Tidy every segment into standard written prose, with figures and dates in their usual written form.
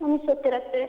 1973।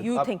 You think?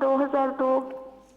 2002।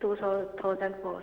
2004।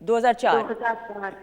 2004। 2004।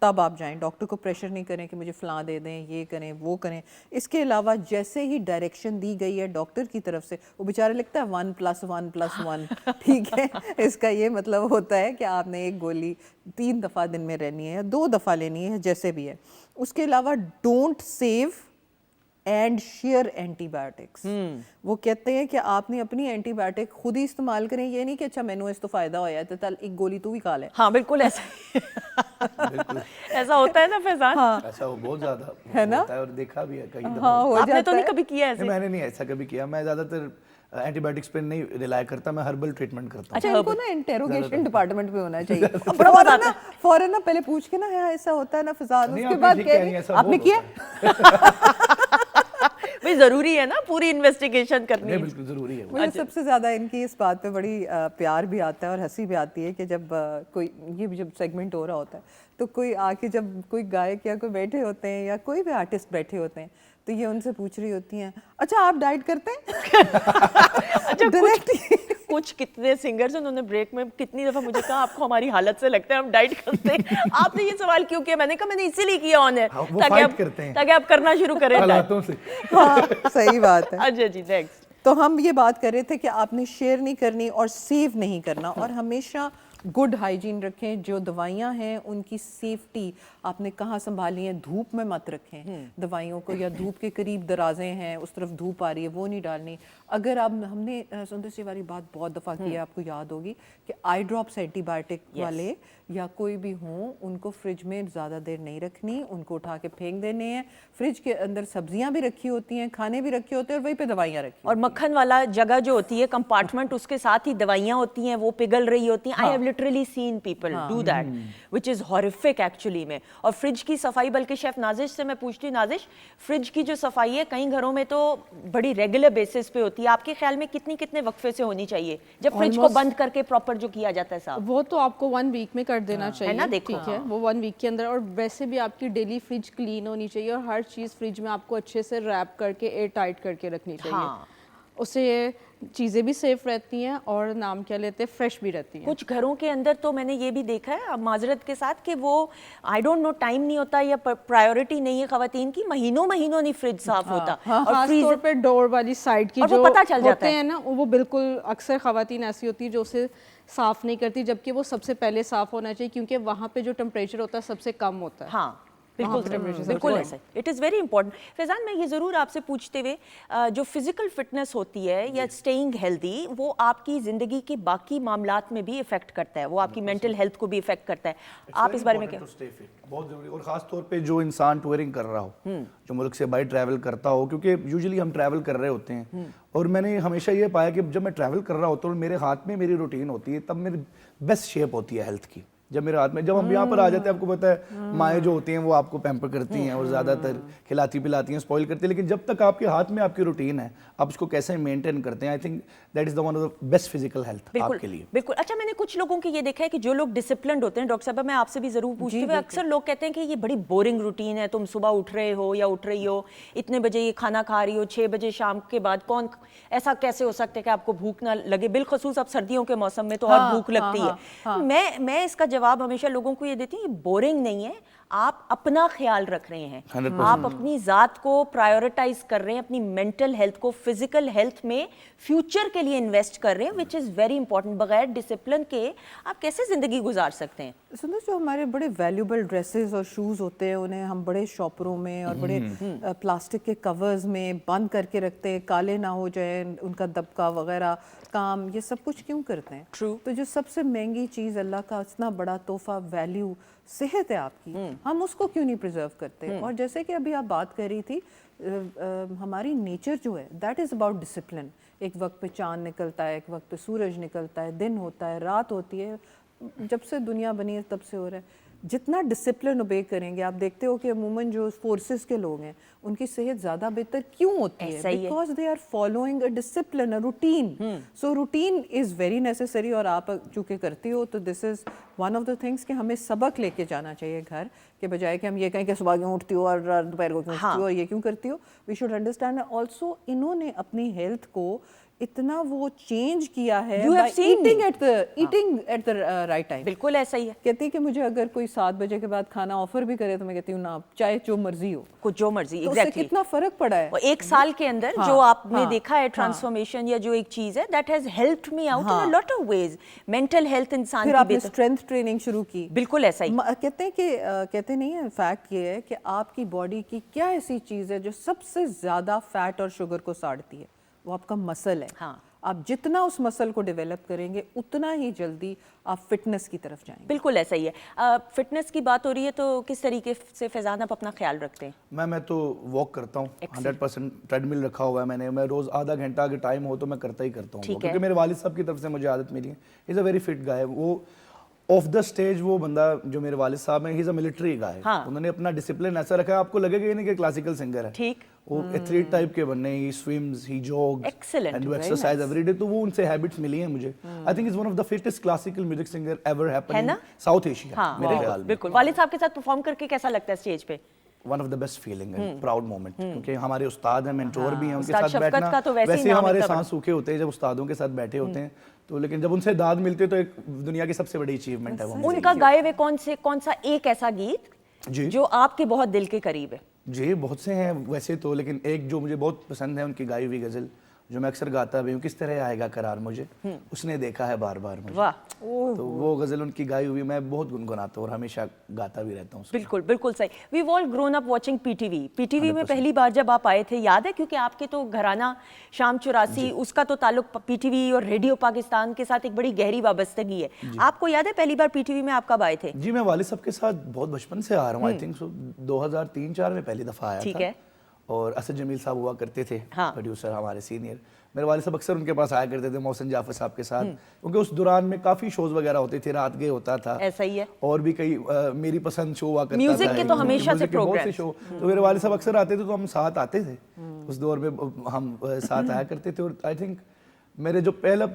تب آپ جائیں. ڈاکٹر کو پریشر نہیں کریں کہ مجھے فلاں دے دیں, یہ کریں وہ کریں. اس کے علاوہ جیسے ہی ڈائریکشن دی گئی ہے ڈاکٹر کی طرف سے, وہ بیچارے لکھتا ہے 1+1+1, ٹھیک ہے, اس کا یہ مطلب ہوتا ہے کہ آپ نے ایک گولی 3 دفعہ دن میں رہنی ہے یا 2 دفعہ لینی ہے, جیسے بھی ہے. اس کے علاوہ don't save and share antibiotics. وہ کہتے ہیں کہ آپ نے اپنی اینٹی بایوٹک خود ہی استعمال کریں, یہ نہیں کہ اچھا مینو اس تو فائدہ ہوا ہے تو چل ایک گولی تو بھی کھا لے. ہاں بالکل ایسا ایسا ہوتا ہے نا فیضان, ایسا بہت زیادہ ہوتا ہے اور دیکھا بھی ہے کئی دفعہ. آپ نے تو نہیں کبھی کیا ایسے؟ میں نے نہیں ایسا کبھی کیا. میں زیادہ تر اینٹی بایوٹکس پہ نہیں ریلائی کرتا, میں ہربل ٹریٹمنٹ کرتا ہوں. اچھا ان کو نا انٹیروگیشن ڈپارٹمنٹ میں ہونا چاہیے, فوراً نا پہلے پوچھ کے نا یہاں ایسا ہوتا ہے نا فضان, اس کے بعد آپ نے کیا بھئی ضروری ہے نا پوری انویسٹیگیشن کرنی. بالکل ضروری ہے. مجھے سب سے زیادہ ان کی اس بات پہ بڑی پیار بھی آتا ہے اور ہنسی بھی آتی ہے کہ جب کوئی یہ جب سیگمنٹ ہو رہا ہوتا ہے تو کوئی آ کے جب کوئی گائک یا کوئی بیٹھے ہوتے ہیں یا کوئی بھی آرٹسٹ بیٹھے ہوتے ہیں تو یہ ان سے پوچھ رہی ہوتی ہیں اچھا آپ ڈائٹ کرتے ہیں. کچھ کتنے سنگرز انہوں نے بریک میں کتنی دفعہ مجھے کہا آپ کو ہماری حالت سے لگتا ہے ہم ڈائٹ کرتے ہیں. آپ نے یہ سوال کیوں کیا؟ میں نے کہا میں نے اسی لیے کیا آن ایئر تاکہ آپ کرنا شروع کریں حالاتوں سے. ہاں صحیح بات ہے. اچھا جی نیکسٹ. تو ہم یہ بات کر رہے تھے کہ آپ نے شیئر نہیں کرنی اور سیو نہیں کرنا, اور ہمیشہ گڈ ہائیجین رکھیں. جو دوائیاں ہیں ان کی سیفٹی آپ نے کہاں سنبھالی ہے, دھوپ میں مت رکھیں دوائیوں کو, یا دھوپ کے قریب درازیں ہیں اس طرف دھوپ آ رہی ہے وہ نہیں ڈالنی. اگر آپ ہم نے سندر سی والی بات بہت دفعہ کی ہے, آپ کو یاد ہوگی کہ آئی ڈراپس اینٹی بایوٹک والے یا کوئی بھی ہوں ان کو فریج میں زیادہ دیر نہیں رکھنی, ان کو اٹھا کے پھینک دینے ہیں. فریج کے اندر سبزیاں بھی رکھی ہوتی ہیں, کھانے بھی رکھے ہوتے ہیں, اور وہیں پہ دوائیاں رکھی. اور مکھن والا جگہ جو ہوتی ہے کمپارٹمنٹ, اس کے ساتھ ہی دوائیاں ہوتی ہیں وہ پگھل رہی ہوتی ہیں. I have literally seen people do that which is horrific actually میں. اور فریج کی صفائی, بلکہ شیف نازش سے میں پوچھتی ہوں, نازش فریج کی جو صفائی ہے کئی گھروں میں تو بڑی ریگولر بیسس پہ ہوتی ہے, آپ کے خیال میں کتنے وقفے سے ہونی چاہیے جب فریج کو بند کر کے پراپر جو کیا جاتا ہے صاحب؟ وہ تو آپ کو 1 ویک میں کر دینا چاہیے, ٹھیک ہے وہ 1 ویک کے اندر. اور ویسے بھی آپ کی ڈیلی فریج کلین ہونی چاہیے, اور ہر چیز فریج میں آپ کو اچھے سے ریپ کر کے ایئر ٹائٹ کر کے رکھنی چاہیے. اس سے یہ چیزیں بھی سیف رہتی ہیں اور نام کیا لیتے ہیں فریش بھی رہتی ہیں. کچھ گھروں کے اندر تو میں نے یہ بھی دیکھا ہے اب معذرت کے ساتھ کہ وہ آئی ڈونٹ نو ٹائم نہیں ہوتا یا پرائیورٹی نہیں ہے خواتین کی, مہینوں نہیں فریج صاف ہوتا. اور خاص طور پہ ڈور والی سائڈ کی جو ہوتے ہیں نا وہ بالکل اکثر خواتین ایسی ہوتی ہے جو اسے صاف نہیں کرتی, جبکہ وہ سب سے پہلے صاف ہونا چاہیے کیونکہ وہاں پہ جو ٹمپریچر ہوتا ہے سب سے کم ہوتا ہے. ہاں بالکل ایسا, اٹ از ویری امپورٹنٹ. فیضان میں یہ ضرور آپ سے پوچھتے ہوئے, جو فزیکل فٹنس ہوتی ہے یا اسٹیئنگ ہیلدی, وہ آپ کی زندگی کے باقی معاملات میں بھی افیکٹ کرتا ہے, وہ آپ کی مینٹل ہیلتھ کو بھی افیکٹ کرتا ہے. آپ اس بارے میں کیا؟ بہت ضروری, اور خاص طور پہ جو انسان ٹورنگ کر رہا ہو, جو ملک سے باہر ٹریول کرتا ہو, کیونکہ یوزلی ہم ٹریول کر رہے ہوتے ہیں, اور میں نے ہمیشہ یہ پایا کہ جب میں ٹریول کر رہا ہوتا ہوں میرے ہاتھ میں میری روٹین ہوتی ہے, تب میری بیسٹ شیپ ہوتی ہے ہیلتھ کی. جب میرے ہاتھ میں, جب ہم یہاں پر آ جاتے ہیں آپ کو پتہ ہے مائیں جو ہوتی ہیں وہ آپ کو پیمپر کرتی ہیں اور زیادہ تر کھلاتی پلاتی ہیں, اسپوائل کرتی ہیں, لیکن جب تک آپ کے ہاتھ میں آپ کی روٹین ہے آپ اس کو کیسے مینٹین کرتے ہیں, I think that is the one of the best physical health آپ کے لیے. بالکل. اچھا میں نے کچھ لوگوں کے یہ دیکھا ہے کہ جو لوگ ڈسپلنڈ ہوتے ہیں, ڈاکٹر صاحبہ میں آپ سے بھی ضرور پوچھتی ہوں, اکثر لوگ کہتے ہیں کہ یہ بڑی بورنگ روٹین ہے, تم صبح اٹھ رہے ہو یا اٹھ رہی ہو, اتنے بجے یہ کھانا کھا رہی ہو, 6 بجے شام کے بعد, کون ایسا کیسے ہو سکتا ہے کہ آپ کو بھوک نہ لگے, بالخصوص اب سردیوں کے موسم میں تو اور بھوک لگتی ہے. میں اس کا جواب ہمیشہ لوگوں کو یہ دیتی ہوں, یہ بورنگ نہیں ہے, آپ اپنا خیال رکھ رہے ہیں, آپ اپنی ذات کو پرائیورٹائز کر رہے ہیں, اپنی مینٹل ہیلتھ کو, فزیکل ہیلتھ میں فیوچر کے لیے انویسٹ کر رہے ہیں, وچ از ویری امپورٹنٹ. بغیر ڈسپلن کے آپ کیسے زندگی گزار سکتے ہیں؟ سنو, جو ہمارے بڑے ویلیوبل ڈریسز اور شوز ہوتے ہیں انہیں ہم بڑے شاپروں میں اور بڑے پلاسٹک کے کورز میں بند کر کے رکھتے ہیں, کالے نہ ہو جائیں, ان کا دبکا وغیرہ کام, یہ سب کچھ کیوں کرتے ہیں؟ تو جو سب سے مہنگی چیز اللہ کا اتنا بڑا تحفہ ویلیو صحت ہے آپ کی, ہم اس کو کیوں نہیں پریزرو کرتے؟ اور جیسے کہ ابھی آپ بات کر رہی تھی, ہماری نیچر جو ہے دیٹ از اباؤٹ ڈسپلن. ایک وقت پہ چاند نکلتا ہے, ایک وقت پہ سورج نکلتا ہے, دن ہوتا ہے, رات ہوتی ہے, جب سے دنیا بنی ہے تب سے ہو رہا ہے. جتنا ڈسپلن اوبے کریں گے, آپ دیکھتے ہو کہ عموماً جو فورسز کے لوگ ہیں ان کی صحت زیادہ بہتر کیوں ہوتی ہے؟ Because they are following a discipline, a routine. So routine is very necessary, اور آپ چونکہ کرتی ہو تو this is one of the things کہ ہمیں سبق لے کے جانا چاہیے گھر کہ بجائے کہ ہم یہ کہیں کہ صبح کیوں اٹھتی ہو اور دوپہر کو کیوں اٹھتی ہو اور یہ کیوں کرتی ہو. وی شوڈ انڈرسٹینڈ آلسو انہوں نے اپنی ہیلتھ کو اتنا وہ چینج کیا ہے eating at the right time. بالکل ایسا ہی ہے. کہتی ہے کہ مجھے اگر کوئی 7 بجے کے بعد کھانا آفر بھی کرے تو میں کہتی ہوں نا, چاہے جو مرضی ہو, کچھ جو مرضی. تو اس سے کتنا فرق پڑا ہے. اور 1 سال کے اندر جو آپ نے دیکھا ہے ٹرانسفارمیشن یا جو ایک چیز ہے that has helped me out in lot of ways. Mental health انسان کی, پھر آپ نے اسٹرینتھ ٹریننگ شروع کی. بالکل ایسا ہی. کہتے ہیں کہ کہتے نہیں ہیں, فیکٹ یہ ہے کہ آپ کی باڈی کی کیا ایسی چیز ہے جو سب سے زیادہ فیٹ اور شوگر کو ساڑتی ہے, وہ آپ کا مسل ہے. ہاں, آپ جتنا اس مسل کو ڈیولپ کریں گے اتنا ہی جلدی آپ فٹنس کی طرف جائیں گے. بالکل ایسا ہی ہے. فٹنس کی بات ہو رہی ہے تو کس طریقے سے فیضان آپ اپنا خیال رکھتے ہیں؟ میں تو واک کرتا ہوں 100%. ٹریڈ مل رکھا ہوا ہے میں روز آدھا گھنٹہ اگر ٹائم ہو تو میں کرتا ہی کرتا ہوں, کیونکہ میرے والد صاحب کی طرف سے مجھے عادت ملی ہے. ہی از اے ویری فٹ گائے. وہ آف دا اسٹیج وہ بندہ جو میرے والد صاحب ہیں, ہی از اے ملٹری گائے. انہوں نے اپنا ڈسپلن ایسا رکھا ہے, آپ کو لگے گا یہ نہیں کہ کلاسیکل سنگر ہے. ٹھیک, وہ ایتھلیٹ ٹائپ کے بننے, he swims, he jogs and do exercise every day. تو وہ ان سے ہیبٹس ملی ہیں مجھے. I think is one of the fittest classical music singer ever happen in South Asia میرے خیال میں. بالکل. والد صاحب کے ساتھ پرفارم کر کے کیسا لگتا ہے اسٹیج پہ؟ One of the best feeling and proud moment, کیونکہ ہمارے استاد ہیں, مینٹور بھی ہیں. ان کے ساتھ بیٹھنا ویسے ہمارے سانس سوکھے ہوتے ہیں جب استادوں کے ساتھ بیٹھے ہوتے ہیں, تو لیکن جب ان سے داد ملتے تو ایک دنیا کی سب سے بڑی اچیومنٹ ہے وہ. ان کا گائے ہوئے کون سا ایک ایسا گیت جو آپ کے بہت دل کے قریب ہے؟ جی بہت سے ہیں ویسے تو, لیکن ایک جو مجھے بہت پسند ہے ان کی گائی ہوئی غزل, جو میں اکثر گاتا بھی ہوں, کس طرح آئے گا قرار مجھے اس نے دیکھا ہے بار بار مجھے. واہ, تو وہ غزل ان کی گائی ہوئی میں بہت گنگناتا ہوں اور ہمیشہ گاتا بھی رہتا ہوں. بالکل بالکل صحیح. We all grown up watching P T V میں پہلی بار جب آپ آئے تھے, یاد ہے؟ کیونکہ آپ کے تو گھرانہ شام 84 اس کا تو تعلق پی ٹی وی اور ریڈیو پاکستان کے ساتھ ایک بڑی گہری وابستگی ہے. آپ کو یاد ہے پہلی بار پی ٹی وی میں آپ کب آئے تھے؟ جی میں والد صاحب کے ساتھ بہت بچپن سے آ رہا ہوں. آئی تھنک 2003-04 میں پہلی دفعہ آیا تھا. ٹھیک ہے. اور اسد جمیل صاحب ہوا کرتے تھے پروڈیوسر ہمارے سینئر. میرے والد صاحب اکثر ان کے پاس آیا کرتے تھے, محسن جعفر صاحب کے ساتھ, کیونکہ اس دوران میں کافی شوز وغیرہ ہوتے تھے, رات گئے ہوتا تھا. ایسا ہی ہے. اور بھی کئی میری پسند شو ہوا کرتا تھا, میوزک کے تو ہمیشہ سے پروگرام شو. تو میرے والد صاحب اکثر آتے تھے تو ہم ساتھ آتے تھے. اس دور میں ہم ساتھ آیا کرتے تھے. اور آئی تھنک میرے جو پہلا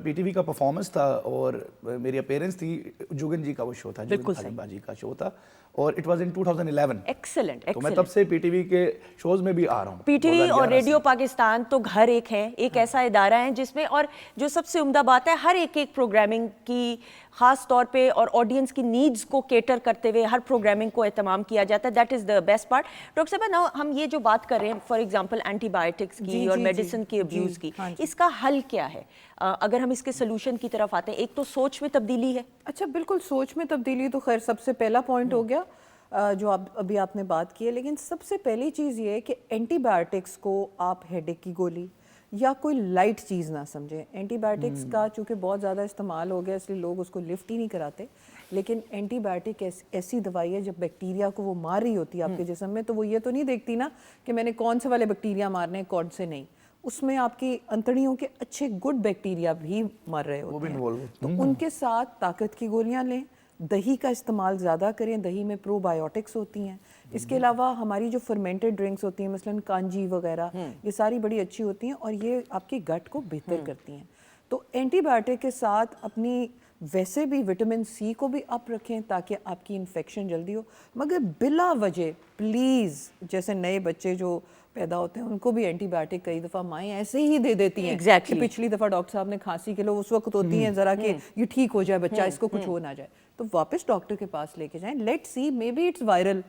پی ٹی وی کا پرفارمنس تھا اور میری اپیرنس تھی, جوگن جی کا وہ شو تھا, جوگن باجی کا شو تھا, اور اٹ واز ان 2011. ایکسلنٹ. تو میں تب سے پی ٹی وی کے شوز میں بھی آ رہا ہوں. پی ٹی وی اور ریڈیو پاکستان تو گھر ایک ہے, ایک ایسا ادارہ ہے جس میں, اور جو سب سے عمدہ بات ہے, ہر ایک پروگرامنگ کی خاص طور پہ اور آڈینس کی نیڈز کو کیٹر کرتے ہوئے ہر پروگرامنگ کو اہتمام کیا جاتا ہے. That is the best part. Doctor صاحبہ, ہم یہ جو بات کر رہے ہیں فار ایگزامپل اینٹی بایوٹکس کی اور میڈیسن کی ابیوز کی, اس کا حل کیا ہے اگر ہم اس کے سلوشن کی طرف آتے ہیں؟ ایک تو سوچ میں تبدیلی ہے. اچھا بالکل, سوچ میں تبدیلی تو خیر سب سے پہلا پوائنٹ ہو گیا جو ابھی آپ نے بات کی ہے. لیکن سب سے پہلی چیز یہ ہے کہ اینٹی بایوٹکس کو آپ ہیڈ ایک کی گولی یا کوئی لائٹ چیز نہ سمجھیں. اینٹی بایوٹکس کا چونکہ بہت زیادہ استعمال ہو گیا اس لیے لوگ اس کو لفٹ ہی نہیں کراتے. لیکن اینٹی بایوٹک ایسی دوائی ہے جب بیکٹیریا کو وہ مار رہی ہوتی ہے آپ کے جسم میں, تو وہ یہ تو نہیں دیکھتی نا کہ میں نے کون سے والے بیکٹیریا مارنے ہیں کون سے نہیں. اس میں آپ کی انتڑیوں کے اچھے گڈ بیکٹیریا بھی مر رہے ہوتے ہیں. تو ان کے ساتھ طاقت کی گولیاں لیں. دہی کا استعمال زیادہ کریں, دہی میں پرو بایوٹکس ہوتی ہیں. اس کے علاوہ ہماری جو فرمنٹڈ ڈرنکس ہوتی ہیں مثلاً کانجی وغیرہ, یہ ساری بڑی اچھی ہوتی ہیں اور یہ آپ کی گٹ کو بہتر کرتی ہیں. تو اینٹی بایوٹک کے ساتھ اپنی ویسے بھی وٹامن سی کو بھی اپ رکھیں تاکہ آپ کی انفیکشن جلدی ہو. مگر بلا وجہ پلیز, جیسے نئے بچے جو پیدا ہوتے ہیں ان کو بھی اینٹی بایوٹک کئی دفعہ مائیں ایسے ہی دے دیتی ہیں کہ پچھلی دفعہ ڈاکٹر صاحب نے کھانسی کے لو اس وقت ہوتی ہیں ذرا کہ یہ ٹھیک ہو جائے بچہ, اس کو کچھ ہو نہ جائے. تو واپس ڈاکٹر کے پاس لے کے جائیں. Let see, may be it's viral,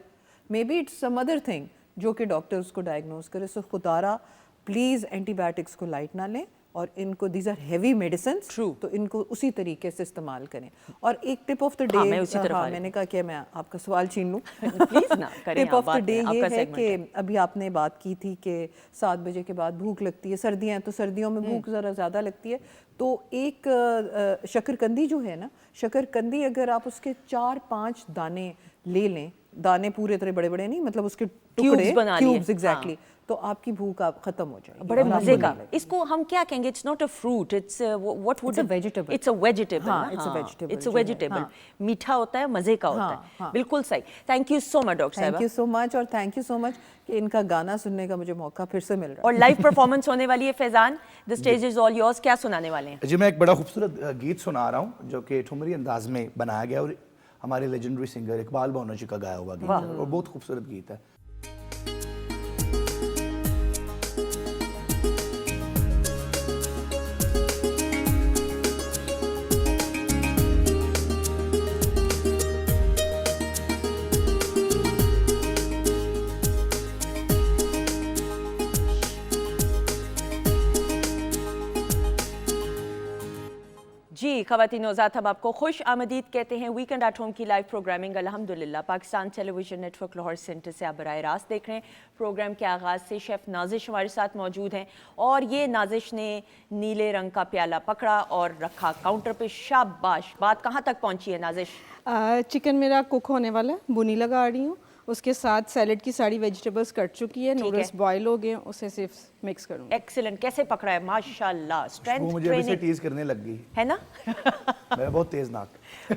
may be it's some other thing جو کہ ڈاکٹر اس کو ڈائگنوز کرے. سو خدارہ پلیز اینٹی بایوٹکس کو لائٹ نہ لیں, اور ان کو دیز آر ہیوی میڈیسنس, تو ان کو اسی طریقے سے استعمال کریں. اور ایک ٹپ آف دا ڈے, میں نے کہا کہ میں آپ کا سوال چھین لوں. ٹپ آف دا ڈے یہ ہے کہ ابھی آپ نے بات کی تھی کہ 7 بجے کے بعد بھوک لگتی ہے, سردیاں ہیں تو سردیوں میں بھوک ذرا زیادہ لگتی ہے. تو ایک شکرکندی جو ہے نا, شکرکندی اگر آپ اس کے 4-5 دانے لے لیں, دانے پورے طرح بڑے بڑے نہیں, مطلب اس کے ٹکڑے کیوبز ایگزیکٹلی, تو آپ کی بھوک ختم ہو جائے گی. بڑے مزے کا. اس کو ہم کیا کہیں گے؟ It's not a fruit, it's what would vegetable. It's a vegetable. It's a vegetable. میٹھا ہوتا ہے, مزے کا ہوتا ہے. بالکل صحیح. Thank you so much doctor صاحب. تھینک یو سو مچ, اور تھینک یو سو مچ کہ ان کا گانا سننے کا مجھے موقع پھر سے مل رہا ہے. اور لائیو پرفارمنس ہونے والی ہے فیضان, the stage is all yours. کیا سنانے والے ہیں؟ جی میں ایک بڑا خوبصورت گیت سنا رہا ہوں جو کہ ٹھمری انداز میں بنایا گیا, اور ہمارے لیجنڈری سنگر اقبال بانوچی کا گایا ہوا گیت ہے اور بہت خوبصورت گیت ہے. جی خواتین نوزاد، ہم آپ کو خوش آمدید کہتے ہیں ویکنڈ ایٹ ہوم کی لائیو پروگرامنگ الحمدللہ Pakistan television network Lahore centre سے آپ براہ راست دیکھ رہے ہیں. پروگرام کے آغاز سے شیف نازش ہمارے ساتھ موجود ہیں اور یہ نازش نے نیلے رنگ کا پیالہ پکڑا اور رکھا کاؤنٹر پہ. شاباش. بات کہاں تک پہنچی ہے نازش؟ چکن میرا کوک ہونے والا ہے، بنی لگا رہی ہوں. اس کے ساتھ سیلڈ کی ساری ویجیٹیبلز کٹ چکی ہے، نوڈلز بوائل ہو گئے، اسے صرف مکس کروں. ایکسیلنٹ. کیسے پکڑا ہے؟ ماشاءاللہ. وہ اسٹرینتھ مجھے ابھی سے ٹریننگ ٹیز کرنے لگ گئی ہے نا. میں بہت تیز ناک.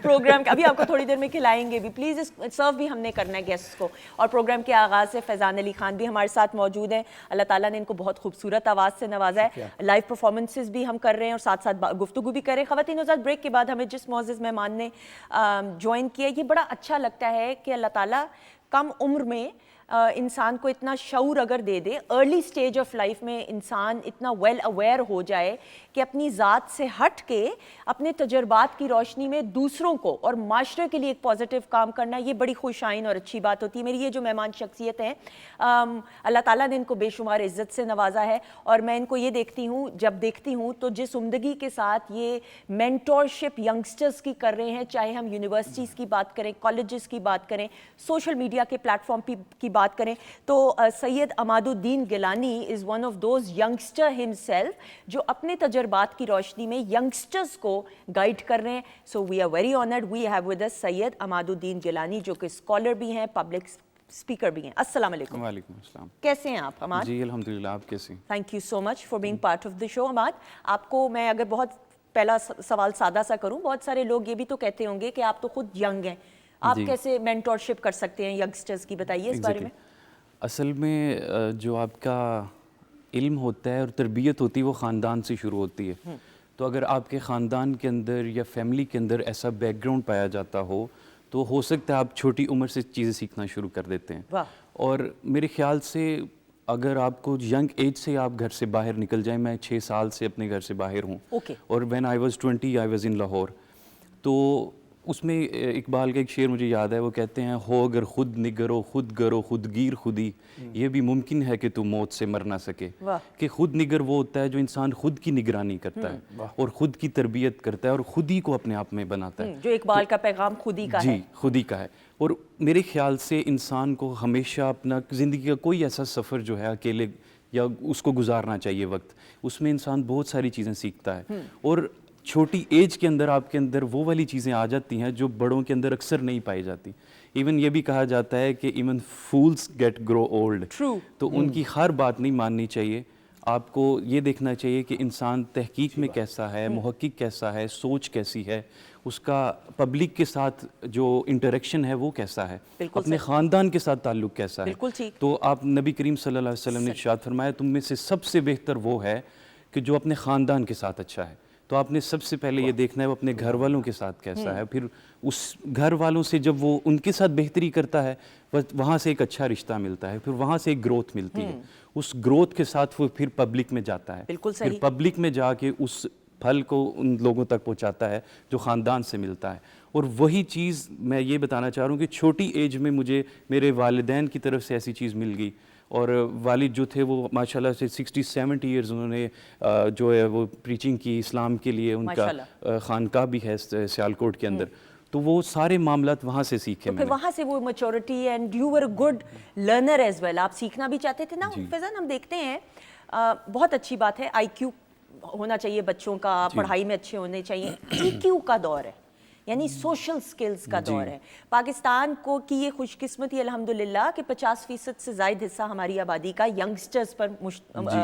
پروگرام ابھی آپ کو تھوڑی دیر میں کھلائیں گے بھی. پلیز سرو بھی ہم نے کرنا ہے گیسٹ کو. اور پروگرام کے آغاز سے فیضان علی خان بھی ہمارے ساتھ موجود ہیں. اللہ تعالیٰ نے ان کو بہت خوبصورت آواز سے نوازا ہے. لائیو پرفارمنسز بھی ہم کر رہے ہیں اور ساتھ ساتھ گفتگو بھی کر رہے ہیں. خواتین نوزاد، بریک کے بعد ہمیں جس معزز مہمان نے جوائن کیا، یہ بڑا اچھا لگتا ہے کہ اللہ تعالیٰ کم عمر میں انسان کو اتنا شعور اگر دے دے، ارلی سٹیج آف لائف میں انسان اتنا ویل اویئر ہو جائے کہ اپنی ذات سے ہٹ کے اپنے تجربات کی روشنی میں دوسروں کو اور معاشرے کے لیے ایک پازیٹیو کام کرنا، یہ بڑی خوش آئین اور اچھی بات ہوتی ہے. میری یہ جو مہمان شخصیت ہیں، اللہ تعالیٰ نے ان کو بے شمار عزت سے نوازا ہے اور میں ان کو یہ دیکھتی ہوں، جب دیکھتی ہوں تو جس عمدگی کے ساتھ یہ مینٹورشپ ینگسٹرز کی کر رہے ہیں، چاہے ہم یونیورسٹیز کی بات کریں، کالجز کی بات کریں، سوشل میڈیا کے پلیٹ فارم کی بات کریں، تو سید عماد الدین گیلانی از one of those youngster himself جو اپنے تجربات کی روشنی میں ینگسٹرز کو گائیڈ کر رہے ہیں. So we are very honoured we have with us Syed Imad uddin Gilani, جو کہ اسکالر بھی ہیں، پبلک اسپیکر بھی ہیں. السلام علیکم. وعلیکم السلام. کیسے ہیں آپ عماد؟ جی الحمدللہ. آپ کیسے ہیں؟ Thank you so much for being part of the show. Imad, آپ کو میں اگر بہت پہلا سوال سادہ سا کروں، بہت سارے لوگ یہ بھی تو کہتے ہوں گے کہ آپ تو خود ینگ ہیں، آپ کیسے مینٹورشپ کر سکتے ہیں ینگسٹرز کی؟ بتائیے اس بارے میں. اصل میں جو آپ کا علم ہوتا ہے اور تربیت ہوتی ہے وہ خاندان سے شروع ہوتی ہے. تو اگر آپ کے خاندان کے اندر یا فیملی کے اندر ایسا بیک گراؤنڈ پایا جاتا ہو تو ہو سکتا ہے آپ چھوٹی عمر سے چیزیں سیکھنا شروع کر دیتے ہیں. اور میرے خیال سے اگر آپ کو ینگ ایج سے آپ گھر سے باہر نکل جائیں، میں 6 سال سے اپنے گھر سے باہر ہوں اور when I was 20 I was in Lahore. تو اس میں اقبال کا ایک شعر مجھے یاد ہے، وہ کہتے ہیں ہو اگر خود نگرو خود گرو خود گیر خودی، یہ بھی ممکن ہے کہ تو موت سے مر نہ سکے. کہ خود نگر وہ ہوتا ہے جو انسان خود کی نگرانی کرتا ہے اور خود کی تربیت کرتا ہے اور خود ہی کو اپنے آپ میں بناتا ہے. جو اقبال کا پیغام خود ہی کا ہے. جی خود ہی کا ہے. اور میرے خیال سے انسان کو ہمیشہ اپنا زندگی کا کوئی ایسا سفر جو ہے اکیلے یا اس کو گزارنا چاہیے وقت، اس میں انسان بہت ساری چیزیں سیکھتا ہے. اور چھوٹی ایج کے اندر آپ کے اندر وہ والی چیزیں آ جاتی ہیں جو بڑوں کے اندر اکثر نہیں پائی جاتی. ایون یہ بھی کہا جاتا ہے کہ even fools get grow old. تو ان کی ہر بات نہیں ماننی چاہیے. آپ کو یہ دیکھنا چاہیے کہ انسان تحقیق میں کیسا ہے، محقق کیسا ہے، سوچ کیسی ہے، اس کا پبلک کے ساتھ جو انٹریکشن ہے وہ کیسا ہے، اپنے خاندان کے ساتھ تعلق کیسا ہے. تو آپ نبی کریم صلی اللہ علیہ وسلم نے ارشاد فرمایا تم میں سے سب سے بہتر وہ ہے کہ جو اپنے خاندان کے ساتھ اچھا ہے. تو آپ نے سب سے پہلے یہ دیکھنا ہے وہ اپنے گھر والوں کے ساتھ کیسا ہے. پھر اس گھر والوں سے جب وہ ان کے ساتھ بہتری کرتا ہے وہاں سے ایک اچھا رشتہ ملتا ہے، پھر وہاں سے ایک گروتھ ملتی ہے. اس گروتھ کے ساتھ وہ پھر پبلک میں جاتا ہے، پھر پبلک میں جا کے اس پھل کو ان لوگوں تک پہنچاتا ہے جو خاندان سے ملتا ہے. اور وہی چیز میں یہ بتانا چاہ رہا ہوں کہ چھوٹی ایج میں مجھے میرے والدین کی طرف سے ایسی چیز مل گئی. اور والد جو تھے وہ ماشاءاللہ سے 60-70 ایئرز انہوں نے جو ہے وہ پریچنگ کی اسلام کے لیے. ان کا خانقاہ بھی ہے سیالکوٹ کے اندر. تو وہ سارے معاملات وہاں سے سیکھے. پھر وہاں سے وہ maturity and you were a good learner as well. آپ سیکھنا بھی چاہتے تھے نا فیضان. ہم دیکھتے ہیں بہت اچھی بات ہے، آئی کیو ہونا چاہیے بچوں کا، پڑھائی میں اچھے ہونے چاہیے. ای کیو کا دور ہے، یعنی سوشل سکلز کا دور ہے. پاکستان کو کی یہ خوش قسمتی الحمدللہ کہ 50% سے زائد حصہ ہماری آبادی کا ینگسٹرز پر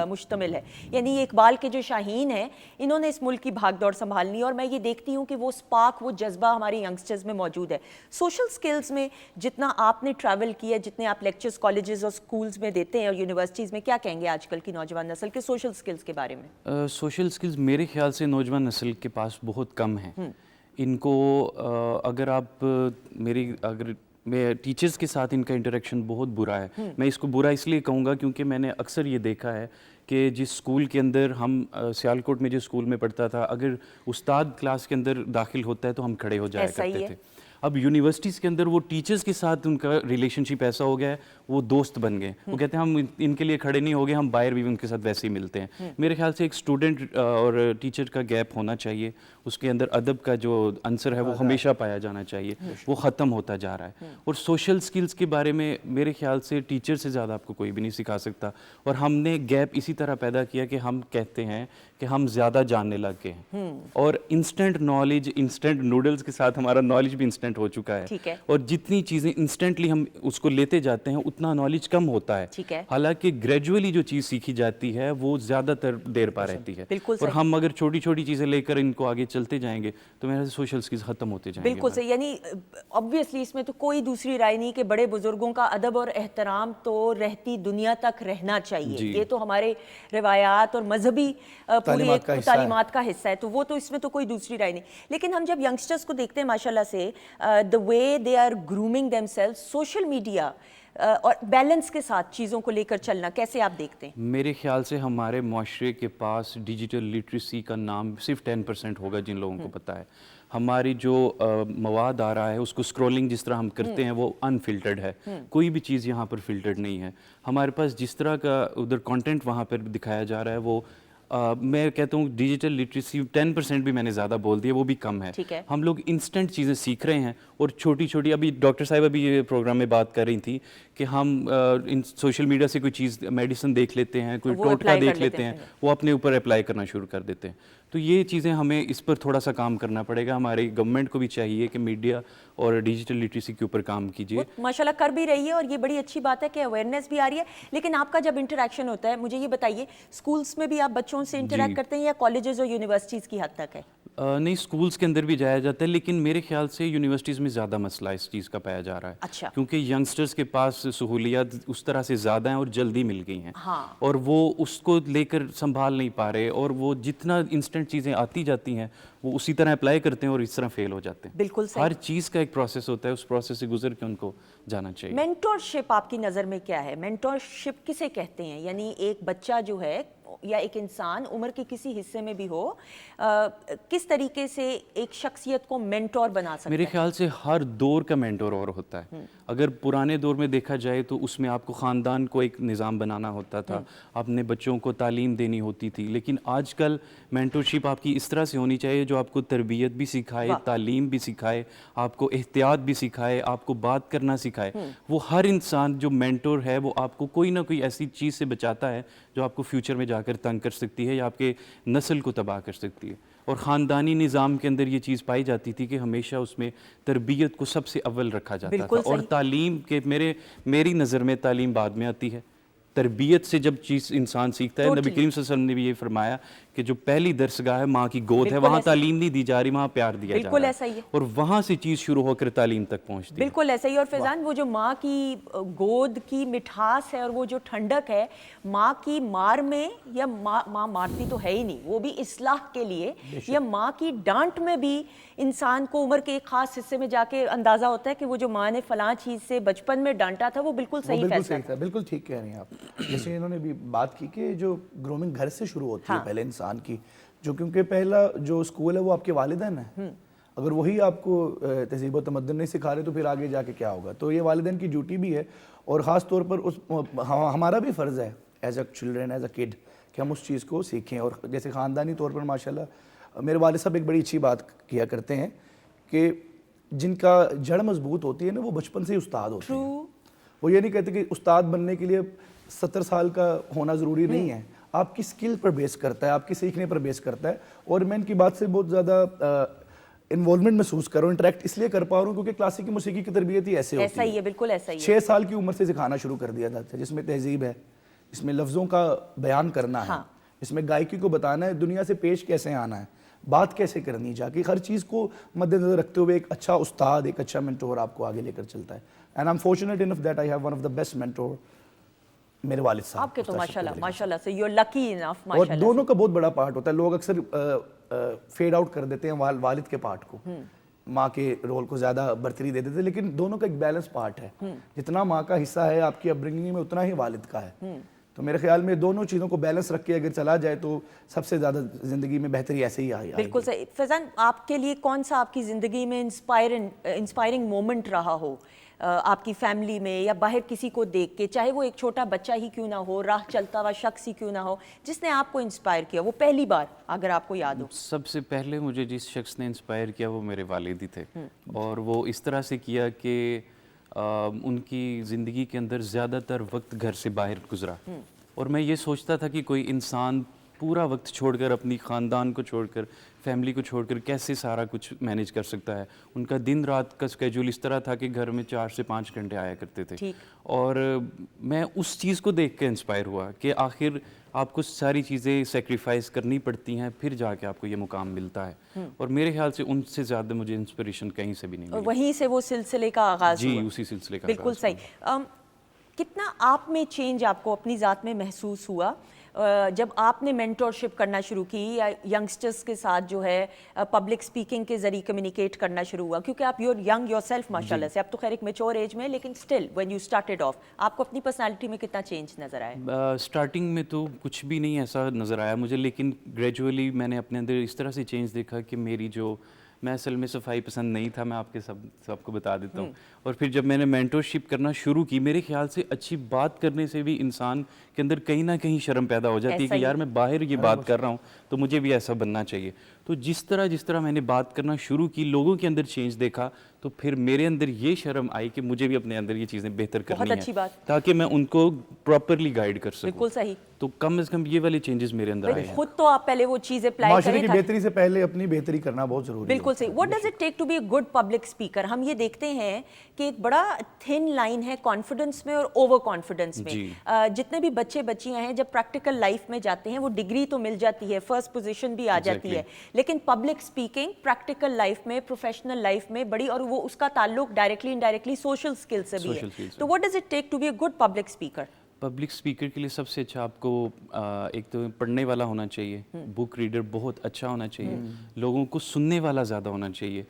مشتمل ہے. یعنی یہ اقبال کے جو شاہین ہیں انہوں نے اس ملک کی بھاگ دوڑ سنبھالنی، اور میں یہ دیکھتی ہوں کہ وہ سپارک، وہ جذبہ ہمارے ینگسٹرز میں موجود ہے. سوشل سکلز میں جتنا آپ نے ٹریول کیا، جتنے آپ لیکچرز کالجز اور سکولز میں دیتے ہیں اور یونیورسٹیز میں، کیا کہیں گے آج کل کی نوجوان نسل کے سوشل سکلز کے بارے میں؟ سوشل سکلز میرے خیال سے نوجوان نسل کے پاس بہت کم ہیں. ان کو اگر آپ اگر میں ٹیچرز کے ساتھ ان کا انٹریکشن بہت برا ہے. میں اس کو برا اس لیے کہوں گا کیونکہ میں نے اکثر یہ دیکھا ہے کہ جس اسکول کے اندر ہم سیالکوٹ میں جو اسکول میں پڑھتا تھا, اگر استاد کلاس کے اندر داخل ہوتا ہے تو ہم کھڑے ہو جایا کرتے تھے. اب یونیورسٹیز کے اندر وہ ٹیچرز کے ساتھ ان کا ریلیشن شپ ایسا ہو گیا ہے, وہ دوست بن گئے. وہ کہتے ہیں ہم ان کے لیے کھڑے نہیں ہو گئے, ہم باہر بھی ان کے ساتھ ویسے ہی ملتے ہیں. میرے خیال سے ایک اسٹوڈنٹ اور ٹیچر کا گیپ ہونا چاہیے. اس کے اندر ادب کا جو عنصر ہے وہ ہمیشہ پایا جانا چاہیے, وہ ختم ہوتا جا رہا ہے. اور سوشل سکلز کے بارے میں میرے خیال سے ٹیچر سے زیادہ آپ کو کوئی بھی نہیں سکھا سکتا. اور ہم نے گیپ اسی طرح پیدا کیا کہ ہم کہتے ہیں کہ ہم زیادہ جاننے لگ گئے ہیں, اور انسٹنٹ نالج, انسٹنٹ نوڈلز کے ساتھ ہمارا نالج بھی انسٹنٹ ہو چکا ہے. اور جتنی چیزیں انسٹنٹلی ہم اس کو لیتے جاتے ہیں اتنا نالج کم ہوتا ہے. حالانکہ گریجولی جو چیز سیکھی جاتی ہے وہ زیادہ تر دیر پا رہتی ہے. اور ہم اگر چھوٹی چھوٹی چیزیں لے کر ان کو آگے چلتے جائیں گے تو میرے سوشل سکلز ختم ہوتے جائیں گے. بالکل صحیح. یعنی obviously اس میں تو کوئی دوسری رائے نہیں کہ بڑے بزرگوں کا ادب اور احترام تو رہتی دنیا تک رہنا چاہیے. یہ تو ہمارے روایات اور مذہبی پوری ایک تعلیمات کا حصہ ہے, تو وہ تو اس میں تو کوئی دوسری رائے نہیں. لیکن ہم جب ینگسٹرز کو دیکھتے ہیں ماشاءاللہ سے, the way they are grooming themselves, social media اور بیلنس کے ساتھ چیزوں کو لے کر چلنا, کیسے آپ دیکھتے ہیں؟ میرے خیال سے ہمارے معاشرے کے پاس ڈیجیٹل لٹریسی کا نام صرف 10% ہوگا جن لوگوں کو پتہ ہے. ہماری جو مواد آ رہا ہے اس کو اسکرولنگ جس طرح ہم کرتے ہیں وہ انفلٹرڈ ہے. کوئی بھی چیز یہاں پر فلٹرڈ نہیں ہے. ہمارے پاس جس طرح کا ادھر کانٹینٹ وہاں پر دکھایا جا رہا ہے وہ میں کہتا ہوں ڈیجیٹل لٹریسی 10% بھی میں نے زیادہ بول دیا, وہ بھی کم ہے. ہم لوگ انسٹنٹ چیزیں سیکھ رہے ہیں, اور چھوٹی چھوٹی, ابھی ڈاکٹر صاحب ابھی یہ پروگرام میں بات کر رہی تھی کہ ہم سوشل میڈیا سے کوئی چیز میڈیسن دیکھ لیتے ہیں, کوئی ٹوٹکا دیکھ لیتے ہیں, وہ اپنے اوپر اپلائی کرنا شروع کر دیتے ہیں. تو یہ چیزیں ہمیں اس پر تھوڑا سا کام کرنا پڑے گا. ہماری گورنمنٹ کو بھی چاہیے کہ میڈیا اور ڈیجیٹل لٹریسی کے اوپر کام کیجیے. ماشاءاللہ کر بھی رہی ہے, اور یہ بڑی اچھی بات ہے کہ اویئرنیس بھی آ رہی ہے. لیکن آپ کا جب انٹریکشن ہوتا ہے, مجھے یہ بتائیے, اسکولس میں بھی آپ بچوں سے انٹریکٹ کرتے ہیں یا کالجز اور یونیورسٹیز کی حد تک ہے؟ نہیں, اسکولس کے اندر بھی جایا جاتا ہے, لیکن میرے خیال سے یونیورسٹیز میں زیادہ مسئلہ اس چیز کا پایا جا رہا ہے. اچھا. کیونکہ ینگسٹرز کے پاس سہولیات اس طرح سے زیادہ ہیں اور جلدی مل گئی ہیں, اور وہ اس کو لے کر سنبھال نہیں پا رہے, اور وہ جتنا انسٹنٹ چیزیں آتی جاتی ہیں وہ اسی طرح اپلائی کرتے ہیں اور اس طرح فیل ہو جاتے ہیں. بالکل صحیح. ہر چیز کا ایک پروسیس ہوتا ہے, اس پروسیس سے گزر کے ان کو جانا چاہیے. مینٹورشپ آپ کی نظر میں کیا ہے؟ مینٹورشپ کسے کہتے ہیں؟ یعنی ایک بچہ جو ہے یا ایک انسان عمر کے کسی حصے میں بھی ہو, کس طریقے سے ایک شخصیت کو مینٹور بنا سکتا ہے؟ میرے خیال سے ہر دور کا مینٹور اور ہوتا ہے. اگر پرانے دور میں دیکھا جائے تو اس میں آپ کو خاندان کو ایک نظام بنانا ہوتا تھا, اپنے بچوں کو تعلیم دینی ہوتی تھی. لیکن آج کل مینٹورشپ آپ کی اس طرح سے ہونی چاہیے جو آپ کو تربیت بھی سکھائے, تعلیم بھی سکھائے, آپ کو احتیاط بھی سکھائے, آپ کو بات کرنا سکھائے. وہ ہر انسان جو مینٹور ہے وہ آپ کو کوئی نہ کوئی ایسی چیز سے بچاتا ہے جو آپ کو فیوچر میں جا کر تنگ کر سکتی ہے یا آپ کے نسل کو تباہ کر سکتی ہے. اور خاندانی نظام کے اندر یہ چیز پائی جاتی تھی کہ ہمیشہ اس میں تربیت کو سب سے اول رکھا جاتا تھا, اور تعلیم کے میری نظر میں تعلیم بعد میں آتی ہے. تربیت سے جب چیز انسان سیکھتا ہے, نبی کریم صلی اللہ علیہ وسلم نے بھی یہ فرمایا کہ جو پہلی درسگاہ ہے ماں کی گود ہے, وہاں تعلیم نہیں دی جا رہی, وہاں پیار دیا جا رہا ہے, اور وہاں سے چیز شروع ہو کر تعلیم تک پہنچتی ہے. بالکل ایسا ہی. اور فیضان, وہ جو ماں کی گود کی مٹھاس ہے اور وہ جو ٹھنڈک ہے ماں کی مار میں, یا ماں مارتی تو ہے ہی نہیں, وہ بھی اصلاح کے لیے, یا ماں کی ڈانٹ میں بھی انسان کو عمر کے ایک خاص حصے میں جا کے اندازہ ہوتا ہے کہ وہ جو ماں نے فلاں چیز سے بچپن میں ڈانٹا تھا وہ بالکل صحیح فیصلہ تھا. بالکل ٹھیک کہہ رہی ہیں آپ. جیسے انہوں نے بھی بات کی کہ جو گرومنگ گھر سے شروع ہوتی ہے پہلے انسان کی, جو کیونکہ پہلا جو اسکول ہے وہ آپ کے والدین ہیں. اگر وہی آپ کو تہذیب و تمدن نہیں سکھا رہے تو پھر آگے جا کے کیا ہوگا؟ تو یہ والدین کی ڈیوٹی بھی ہے, اور خاص طور پر ہمارا بھی فرض ہے as a children, as a kid, کہ ہم اس چیز کو سیکھیں. اور جیسے خاندانی طور پر ماشاءاللہ میرے والد صاحب ایک بڑی اچھی بات کیا کرتے ہیں کہ جن کا جڑ مضبوط ہوتی ہے نا وہ بچپن سے ہی استاد ہوتے ہیں. وہ یہ نہیں کہتے کہ استاد بننے کے لیے 70 سال کا ہونا ضروری نہیں ہے, آپ کی سکل پر بیس کرتا ہے, آپ کے سیکھنے پر بیس کرتا ہے. اور میں ان کی بات سے بہت زیادہ انوالومنٹ محسوس کر رہا ہوں, انٹریکٹ اس لیے کر پا رہا ہوں کیونکہ کلاسیکی موسیقی کی تربیت ہی ایسے ہوتی ہے. ایسا ہی ہے, بالکل ایسا ہی ہے. 6 سال کی عمر سے سکھانا شروع کر دیا جاتا ہے, جس میں تہذیب ہے, اس میں لفظوں کا بیان کرنا ہے, اس میں گائیکی کو بتانا ہے, دنیا سے پیش کیسے آنا ہے, بات کیسے کرنی جا کے. ہر چیز کو مد نظر رکھتے ہوئے ایک اچھا استاد, ایک اچھا مینٹور آپ کو آگے لے کر چلتا ہے. And I am fortunate enough that I have one of the best mentor, میرے والد صاحب. آپ کے تو ماشاءاللہ سے یو آر لکی انف. اور دونوں کا بہت بڑا پارٹ ہوتا ہے. لوگ اکثر فیڈ آؤٹ کر دیتے ہیں والد کے پارٹ کو, ماں کے رول کو زیادہ برتری دے دیتے ہیں, لیکن دونوں کا ایک بیلنس پارٹ ہے. جتنا ماں کا حصہ ہے آپ کی اپبرنگنگ میں اتنا ہی والد کا ہے. تو میرے خیال میں دونوں چیزوں کو بیلنس رکھ کے اگر چلا جائے تو سب سے زیادہ زندگی میں بہتری ایسے ہی آئی. بالکل صحیح. فیضان, آپ کے لیے کون سا آپ کی زندگی میں انسپائرنگ مومنٹ رہا ہو, آپ کی فیملی میں یا باہر کسی کو دیکھ کے, چاہے وہ ایک چھوٹا بچہ ہی کیوں نہ ہو, راہ چلتا ہوا شخص ہی کیوں نہ ہو, جس نے آپ کو انسپائر کیا, وہ پہلی بار اگر آپ کو یاد ہو؟ سب سے پہلے مجھے جس شخص نے انسپائر کیا وہ میرے والد ہی تھے, اور وہ اس طرح سے کیا کہ ان کی زندگی کے اندر زیادہ تر وقت گھر سے باہر گزرا, اور میں یہ سوچتا تھا کہ کوئی انسان پورا وقت چھوڑ کر, اپنی خاندان کو چھوڑ کر, فیملی کو چھوڑ کر کیسے سارا کچھ مینیج کر سکتا ہے. ان کا دن رات کا اسکیجول اس طرح تھا کہ گھر میں 4 سے 5 گھنٹے آیا کرتے تھے, اور میں اس چیز کو دیکھ کے انسپائر ہوا کہ آخر آپ کو ساری چیزیں سیکریفائز کرنی پڑتی ہیں, پھر جا کے آپ کو یہ مقام ملتا ہے. اور میرے خیال سے ان سے زیادہ مجھے انسپریشن کہیں سے بھی نہیں ملی. وہیں سے وہ سلسلے کا آغاز ہوا. جی, اسی سلسلے کا. بالکل صحیح. کتنا آپ میں چینج آپ کو اپنی ذات میں محسوس ہوا جب آپ نے مینٹورشپ کرنا شروع کی, یا ینگسٹرز کے ساتھ جو ہے پبلک اسپیکنگ کے ذریعے کمیونیکیٹ کرنا شروع ہوا, کیونکہ آپ یو ینگ یور سیلف ماشاء اللہ سے, اب تو خیر ایک میچور ایج میں, لیکن still when you started off, آپ کو اپنی پرسنالٹی میں کتنا چینج نظر آیا؟ اسٹارٹنگ میں تو کچھ بھی نہیں ایسا نظر آیا مجھے, لیکن گریجولی میں نے اپنے اندر اس طرح سے چینج دیکھا کہ میری جو, میں اصل میں صفائی پسند نہیں تھا, میں آپ کے سب کو بتا دیتا ہوں. اور پھر جب میں نے مینٹورشپ کرنا شروع کی, میرے خیال سے اچھی بات کرنے سے بھی انسان کے اندر کہیں نہ کہیں شرم پیدا ہو جاتی ہے کہ یار میں باہر یہ بات کر رہا ہوں تو مجھے بھی ایسا بننا چاہیے. تو جس طرح میں نے بات کرنا شروع کی, لوگوں کے اندر چینج دیکھا, تو پھر میرے اندر یہ شرم آئی کہ مجھے بھی اپنے اندر یہ چیزیں بہتر کرنی ہیں تاکہ میں ان کو پراپرلی گائیڈ کر سکوں. بالکل صحیح. تو کم از کم یہ والے چینجز میرے اندر آئے ہیں. خود تو آپ پہلے وہ چیز اپلائی کریں. معاشرے کی بہتری سے پہلے اپنی بہتری کرنا بہت ضروری ہے. بالکل صحیح. What does it take to be a good public speaker? ہم یہ دیکھتے ہیں کہ ایک بڑا تھن لائن ہے کانفیڈنس میں اور اوور کانفیڈنس میں. جتنے بھی بچے بچیاں ہیں جب پریکٹیکل لائف میں جاتے ہیں, وہ ڈگری تو مل جاتی ہے, فرسٹ پوزیشن بھی آ جاتی ہے, لیکن پبلک اسپیکنگ پریکٹیکل لائف میں, پروفیشنل لائف میں بڑی, اور وہ اس کا تعلق ڈائریکٹلی انڈائریکٹلی سوشل اسکل سے بھی ہے. تو what does it take to be a good public speaker? Public speaker کے لیے سب سے اچھا آپ کو ایک تو پڑھنے والا ہونا چاہیے, بک ریڈر بہت اچھا ہونا چاہیے, لوگوں کو سننے والا زیادہ ہونا چاہیے.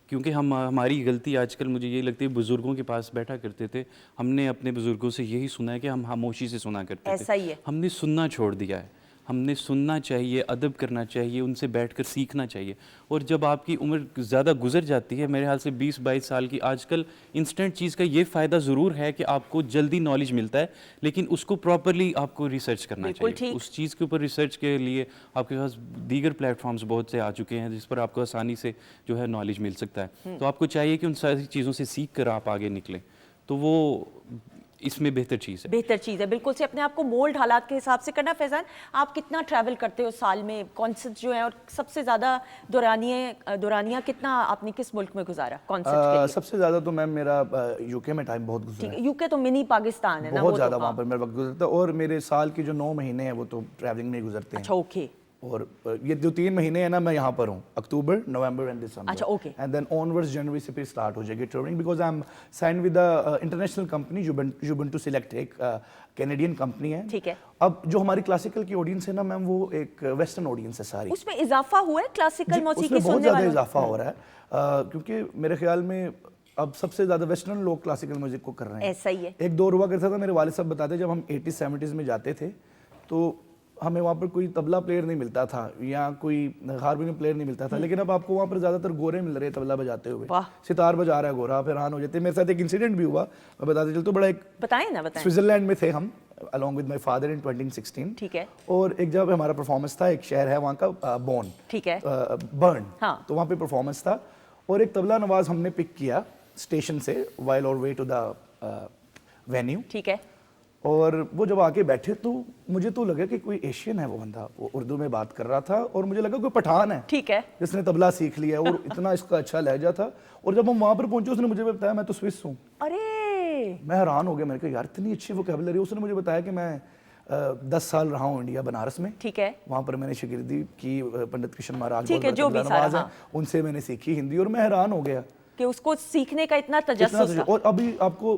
کیونکہ ہماری غلطی آج کل مجھے یہ لگتی ہے, بزرگوں کے پاس بیٹھا کرتے تھے, ہم نے اپنے بزرگوں سے یہی سنا ہے کہ ہم خاموشی سے سنا کرتے تھے. ایسا ہی ہے. ہم نے سننا چھوڑ دیا ہے. ہم نے سننا چاہیے, ادب کرنا چاہیے, ان سے بیٹھ کر سیکھنا چاہیے. اور جب آپ کی عمر زیادہ گزر جاتی ہے, میرے خیال سے 20-22 سال کی, آج کل انسٹنٹ چیز کا یہ فائدہ ضرور ہے کہ آپ کو جلدی نالج ملتا ہے, لیکن اس کو پراپرلی آپ کو ریسرچ کرنا چاہیے. اس چیز کے اوپر ریسرچ کے لیے آپ کے پاس دیگر پلیٹ فارمز بہت سے آ چکے ہیں جس پر آپ کو آسانی سے جو ہے نالج مل سکتا ہے. تو آپ کو چاہیے کہ ان ساری چیزوں سے سیکھ کر آپ آگے نکلیں. تو وہ اس میں بہتر چیز ہے. بہتر چیز ہے. بالکل سے اپنے آپ کو مولڈ حالات کے حساب سے کرنا. فیضان, آپ کتنا ٹریول کرتے ہو سال میں, کانسرٹ جو ہیں, اور سب سے زیادہ دورانیہ کتنا آپ نے کس ملک میں گزارا کانسرٹ کے لیے؟ سب سے زیادہ تو میم میرا یو کے میں ٹائم بہت گزرا ہے. یو کے تو منی پاکستان ہے نا, بہت زیادہ وہاں پر میرا وقت گزرتا ہے, اور میرے سال کے جو 9 مہینے ہیں وہ تو ٹریولنگ میں گزرتے ہیں. اچھا, اوکے. اور یہ جو 3 مہینے ہیں نا, میں یہاں پر ہوں, اکتوبر, نومبر اینڈ دسمبر. اچھا, اوکے. اینڈ دین آنورڈز جنوری سے پھر اسٹارٹ ہو جائے گی travelling, because I am signed with a international company Ubuntu select, ایک کینیڈین کمپنی ہے. ٹھیک ہے. اب جو ہماری کلاسیکل کی آڈینس ہے نا میم, وہ ایک ویسٹرن آڈینس ہے ساری. اس میں اضافہ ہوا ہے کلاسیکل موسیقی سننے والوں؟ بہت زیادہ اضافہ ہو رہا ہے, کیونکہ میرے خیال میں اب سب سے زیادہ ویسٹرن لوگ کلاسیکل میوزک کو کر رہے ہیں. ایسا ہی ہے. ایک دور ہوا کرتا تھا, میرے والد صاحب بتاتے, جب ہم 80s-70s میں جاتے تھے تو ہمیں وہاں پر کوئی طبلہ پلیئر نہیں ملتا تھا یا کوئی ہارمونیم پلیئر نہیں ملتا تھا, لیکن اب آپ کو وہاں پر زیادہ تر گورے مل رہے ہیں طبلہ بجاتے ہوئے. ستار بجا رہا ہے گورا, پھر حیران ہو جاتے ہیں. میرے ساتھ ایک انسیڈنٹ بھی ہوا, میں بتاتے چلتا ہوں. بڑا ایک بتائیں نا, بتائیں. سوئٹزرلینڈ میں تھے ہم along with my father in 2016. ٹھیک ہے. اور ایک جب ہمارا پرفارمنس تھا, ایک شہر ہے وہاں کا بون, ٹھیک ہے, برن, تو وہاں پہ پرفارمنس تھا, اور ایک طبلہ نواز ہم نے پک کیا اسٹیشن سے while our way to the venue. ٹھیک ہے. اور وہ جب آ کے بیٹھے تو مجھے تو لگا کہ کوئی ایشین ہے وہ بندہ, وہ اردو میں بات کر رحا تھا, اور مجھے لگا کوئی پٹھان ہے. ٹھیک ہے. جس نے طبلہ سیکھ لیا, اور اتنا اس کا اچھا لہجہ تھا. اور جب ہم وہاں پر پہنچے, اس نے مجھے بتایا میں تو سوئس ہوں. ارے, میں حیران ہو گیا, میں نے کہا یار اتنی اچھی ووکیبلری. اس نے مجھے بتایا کہ میں 10 سال رہا ہوں انڈیا, بنارس میں. ٹھیک ہے. وہاں پر میں نے شاگردی کی, پنڈت کشن مہاراج جو بھی نواز ہیں, ان سے میں نے سیکھی ہندی, اور میں حیران ہو گیا کہ اس کو سیکھنے کا اتنا تجسس تھا. اور ابھی آپ کو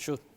Sure.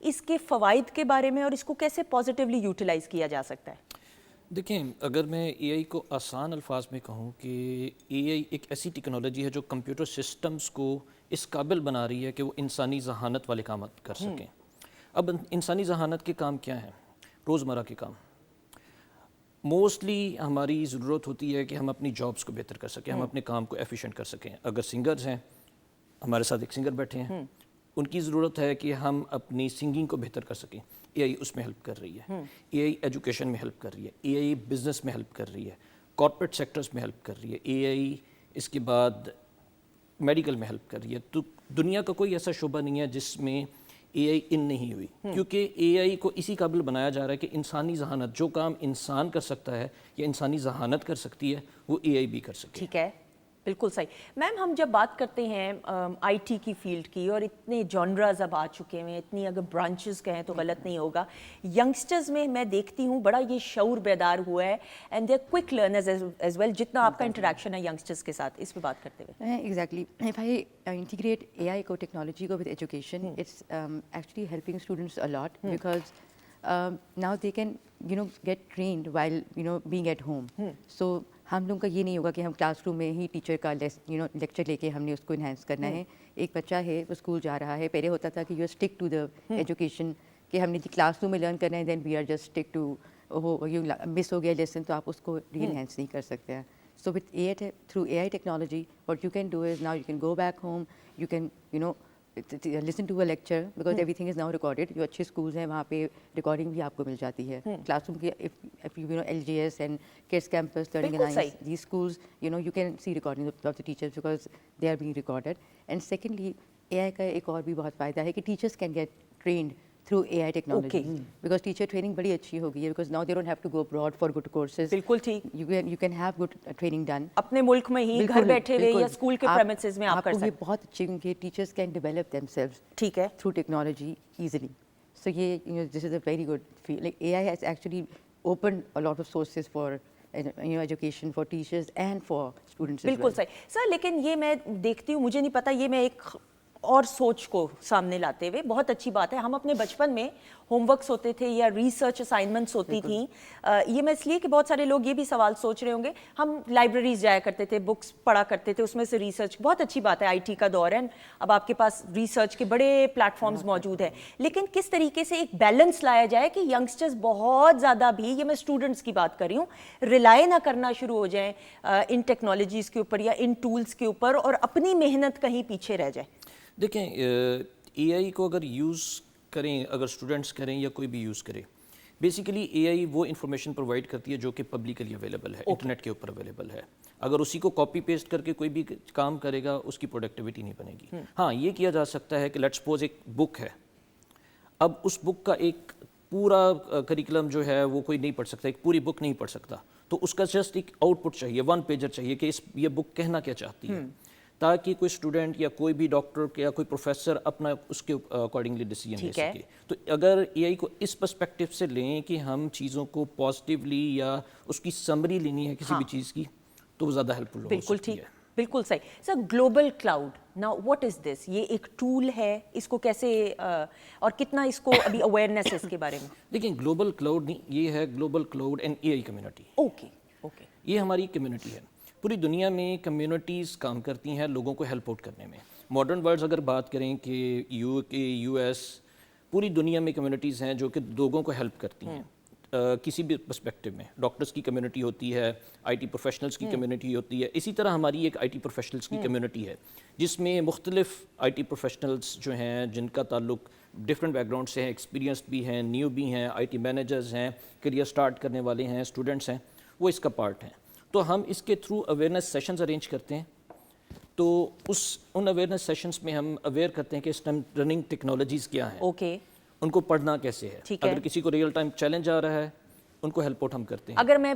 اس کے فوائد کے بارے میں اور اس کو کیسے پازیٹیولی یوٹیلائز کیا جا سکتا ہے؟ دیکھیں، اگر میں اے آئی کو آسان الفاظ میں کہوں کہ اے آئی ایک ایسی ٹیکنالوجی ہے جو کمپیوٹر سسٹمز کو اس قابل بنا رہی ہے کہ وہ انسانی ذہانت والے کام کر سکیں. اب انسانی ذہانت کے کام کیا ہیں؟ روزمرہ کے کام. موسٹلی ہماری ضرورت ہوتی ہے کہ ہم اپنی جابس کو بہتر کر سکیں، ہم اپنے کام کو ایفیشینٹ کر سکیں. اگر سنگرز ہیں، ہمارے ساتھ ایک سنگر بیٹھے ہیں، ان کی ضرورت ہے کہ ہم اپنی سنگنگ کو بہتر کر سکیں. اے آئی اس میں ہیلپ کر رہی ہے. اے آئی ایجوکیشن میں ہیلپ کر رہی ہے. اے آئی بزنس میں ہیلپ کر رہی ہے. کارپوریٹ سیکٹرز میں ہیلپ کر رہی ہے. اے آئی اس کے بعد میڈیکل میں ہیلپ کر رہی ہے. تو دنیا کا کوئی ایسا شعبہ نہیں ہے جس میں اے آئی ان نہیں ہوئی، کیونکہ اے آئی کو اسی قابل بنایا جا رہا ہے کہ انسانی ذہانت، جو کام انسان کر سکتا ہے یا انسانی ذہانت کر سکتی ہے، وہ اے آئی بھی کر سکتی ہے. ٹھیک ہے، بالکل صحیح. میم ہم جب بات کرتے ہیں آئی ٹی کی فیلڈ کی، اور اتنے جانراز اب آ چکے ہیں، اتنی اگر برانچز کہیں تو غلط نہیں ہوگا، ینگسٹرز میں دیکھتی ہوں بڑا یہ شعور بیدار ہوا ہے، and they are quick learners as well. جتنا آپ کا انٹریکشن ہے ینگسٹرز کے ساتھ، اس پہ بات کرتے ہوئے. Exactly. If I integrate AI ko technology ko with education, it's actually helping students a lot because now they can get trained while being at home. So ہم لوگوں کا یہ نہیں ہوگا کہ ہم کلاس روم میں ہی ٹیچر کا لیکچر لے کے ہم نے اس کو انہینس کرنا ہے. ایک بچہ ہے وہ اسکول جا رہا ہے، پہلے ہوتا تھا کہ you stick to the education, کہ ہم نے کلاس روم میں لرن کرنا ہے، then we are just stick to, miss ہو گیا لیسن تو آپ اس کو ری انہینس نہیں کر سکتے ہیں. So with AI, through AI technology, what you can do is now you can go back home, you can listen to a lecture because everything is now recorded. جو اچھے schools ہیں وہاں پہ recording بھی آپ کو مل جاتی ہے. Classroom کی if you know LGS and Kids Campus Learning Alliance, these schools you can see recording of the teachers because they are being recorded. And secondly, AI کا ایک اور بھی بہت فائدہ ہے کہ teachers can get trained through AI technology. Because teacher training بڑی اچھی ہو گئی ہے because now they don't have to go abroad for good courses. بالکل ٹھیک. You can have good training done. اپنے ملک میں ہی گھر بیٹھے ہوئے یا اسکول کے پریمیسز میں آپ کر سکتے ہیں. بہت اچھی کیونکہ teachers can develop themselves. ٹھیک ہے. Through technology easily. So this is a very good field. Like AI has actually opened a lot of sources for education for teachers and for students as well. بالکل صحیح سر. لیکن یہ میں دیکھتی ہوں، مجھے نہیں پتا، یہ میں ایک اور سوچ کو سامنے لاتے ہوئے، بہت اچھی بات ہے. ہم اپنے بچپن میں ہوم ورکس ہوتے تھے یا ریسرچ اسائنمنٹس ہوتی تھیں. یہ میں اس لیے کہ بہت سارے لوگ یہ بھی سوال سوچ رہے ہوں گے، ہم لائبریریز جایا کرتے تھے، بکس پڑھا کرتے تھے، اس میں سے ریسرچ. بہت اچھی بات ہے، آئی ٹی کا دور ہے، اب آپ کے پاس ریسرچ کے بڑے پلیٹ فارمز موجود ہیں. لیکن کس طریقے سے ایک بیلنس لایا جائے کہ ینگسٹرز بہت زیادہ بھی، یہ میں اسٹوڈنٹس کی بات کر رہی ہوں، ریلائی نہ کرنا شروع ہو جائیں ان ٹیکنالوجیز کے اوپر یا ان ٹولس کے اوپر، اور اپنی محنت کہیں پیچھے رہ جائے. دیکھیں، اے آئی کو اگر یوز کریں، اگر اسٹوڈنٹس کریں یا کوئی بھی یوز کرے، بیسیکلی اے آئی وہ انفارمیشن پرووائڈ کرتی ہے جو کہ پبلکلی اویلیبل ہے، انٹرنیٹ کے اوپر اویلیبل ہے. اگر اسی کو کاپی پیسٹ کر کے کوئی بھی کام کرے گا، اس کی پروڈکٹیوٹی نہیں بنے گی. ہاں، یہ کیا جا سکتا ہے کہ لیٹس سپوز ایک بک ہے، اب اس بک کا ایک پورا کریکلم جو ہے وہ کوئی نہیں پڑھ سکتا، ایک پوری بک نہیں پڑھ سکتا، تو اس کا جسٹ ایک آؤٹ پٹ چاہیے، 1 پیجر چاہیے کہ یہ بک کہنا کیا چاہتی ہے، تاکہ کوئی اسٹوڈنٹ یا کوئی بھی ڈاکٹر یا کوئی پروفیسر اپنا اس کے اکارڈنگلی ڈیسیجن لے سکے. تو اگر اے آئی کو اس پرسپیکٹو سے لیں کہ ہم چیزوں کو پازیٹیولی یا اس کی سمری لینی ہے کسی بھی چیز کی، تو وہ زیادہ ہیلپ فل ہو سکتی ہے. بالکل صحیح. سر، گلوبل کلاؤڈ، نا واٹ از دس؟ یہ ایک ٹول ہے، اس کو کیسے اور کتنا اس کو ابھی اویئرنیس ہے اس کے بارے میں؟ دیکھیں، گلوبل کلاؤڈ نہیں، یہ ہے global cloud and a I community. Okay. یہ ہماری کمیونٹی ہے. پوری دنیا میں کمیونٹیز کام کرتی ہیں لوگوں کو ہیلپ آؤٹ کرنے میں. ماڈرن ورلڈز اگر بات کریں کہ یو کے، یو ایس، پوری دنیا میں کمیونٹیز ہیں جو کہ لوگوں کو ہیلپ کرتی ہیں کسی بھی پرسپیکٹو میں. ڈاکٹرز کی کمیونٹی ہوتی ہے، آئی ٹی پروفیشنلز کی کمیونٹی ہوتی ہے. اسی طرح ہماری ایک آئی ٹی پروفیشنلز کی کمیونٹی ہے جس میں مختلف آئی ٹی پروفیشنلز جو ہیں جن کا تعلق ڈفرینٹ بیک گراؤنڈ سے ہیں، ایکسپیرینسڈ بھی ہیں، نیو بھی ہیں، آئی ٹی مینیجرز ہیں، کیریئر سٹارٹ کرنے والے ہیں، اسٹوڈنٹس ہیں، وہ اس کا پارٹ ہیں. تو ہم اس کے تھرو اویئرنیس سیشنز ارینج کرتے ہیں. تو ان اویئرنیس سیشنز میں ہم اویئر کرتے ہیں کہ اس ٹائم رننگ ٹیکنالوجیز کیا ہیں، ان کو پڑھنا کیسے ہے. اگر کسی کو ریئل ٹائم چیلنج آ رہا ہے، ان کو ہیلپ آؤٹ ہم کرتے ہیں. اگر میں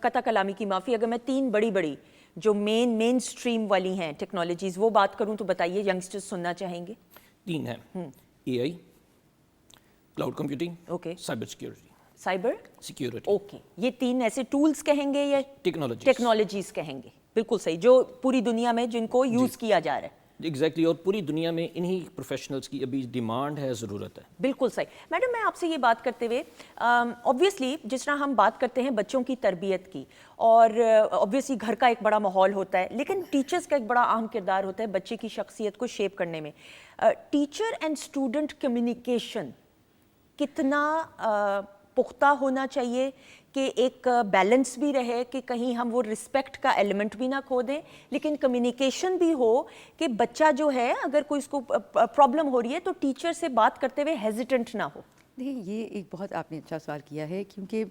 قطع کلامی کی معافی، اگر میں 3 بڑی جو مین اسٹریم والی ہیں ٹیکنالوجیز وہ بات کروں تو بتائیے، ینگسٹرز سننا چاہیں گے. 3 ہیں، A I, cloud computing, cyber security. Cyber security. Okay. یہ 3 ایسے ٹولز کہیں گے یا ٹیکنالوجیز کہیں گے؟ بالکل صحیح، جو پوری دنیا میں جن کو یوز کیا جا رہا ہے. ایگزیکٹلی اور پوری دنیا میں انہی پروفیشنلز کی ابھی ڈیمانڈ ہے, ضرورت ہے. بالکل صحیح. میڈم میں آپ سے یہ بات کرتے ہوئے آبویسلی جس طرح ہم بات کرتے ہیں بچوں کی تربیت کی, اور آبویسلی گھر کا ایک بڑا ماحول ہوتا ہے, لیکن ٹیچرز کا ایک بڑا اہم کردار ہوتا ہے بچے کی شخصیت کو شیپ کرنے میں. ٹیچر اینڈ اسٹوڈنٹ کمیونیکیشن کتنا پختہ ہونا چاہیے کہ ایک بیلنس بھی رہے, کہ کہیں ہم وہ رسپیکٹ کا ایلیمنٹ بھی نہ کھو دیں, لیکن کمیونیکیشن بھی ہو کہ بچہ جو ہے اگر کوئی اس کو پرابلم ہو رہی ہے تو ٹیچر سے بات کرتے ہوئے ہیزیٹنٹ نہ ہو. دیکھیے یہ ایک بہت آپ نے اچھا سوال کیا ہے, کیونکہ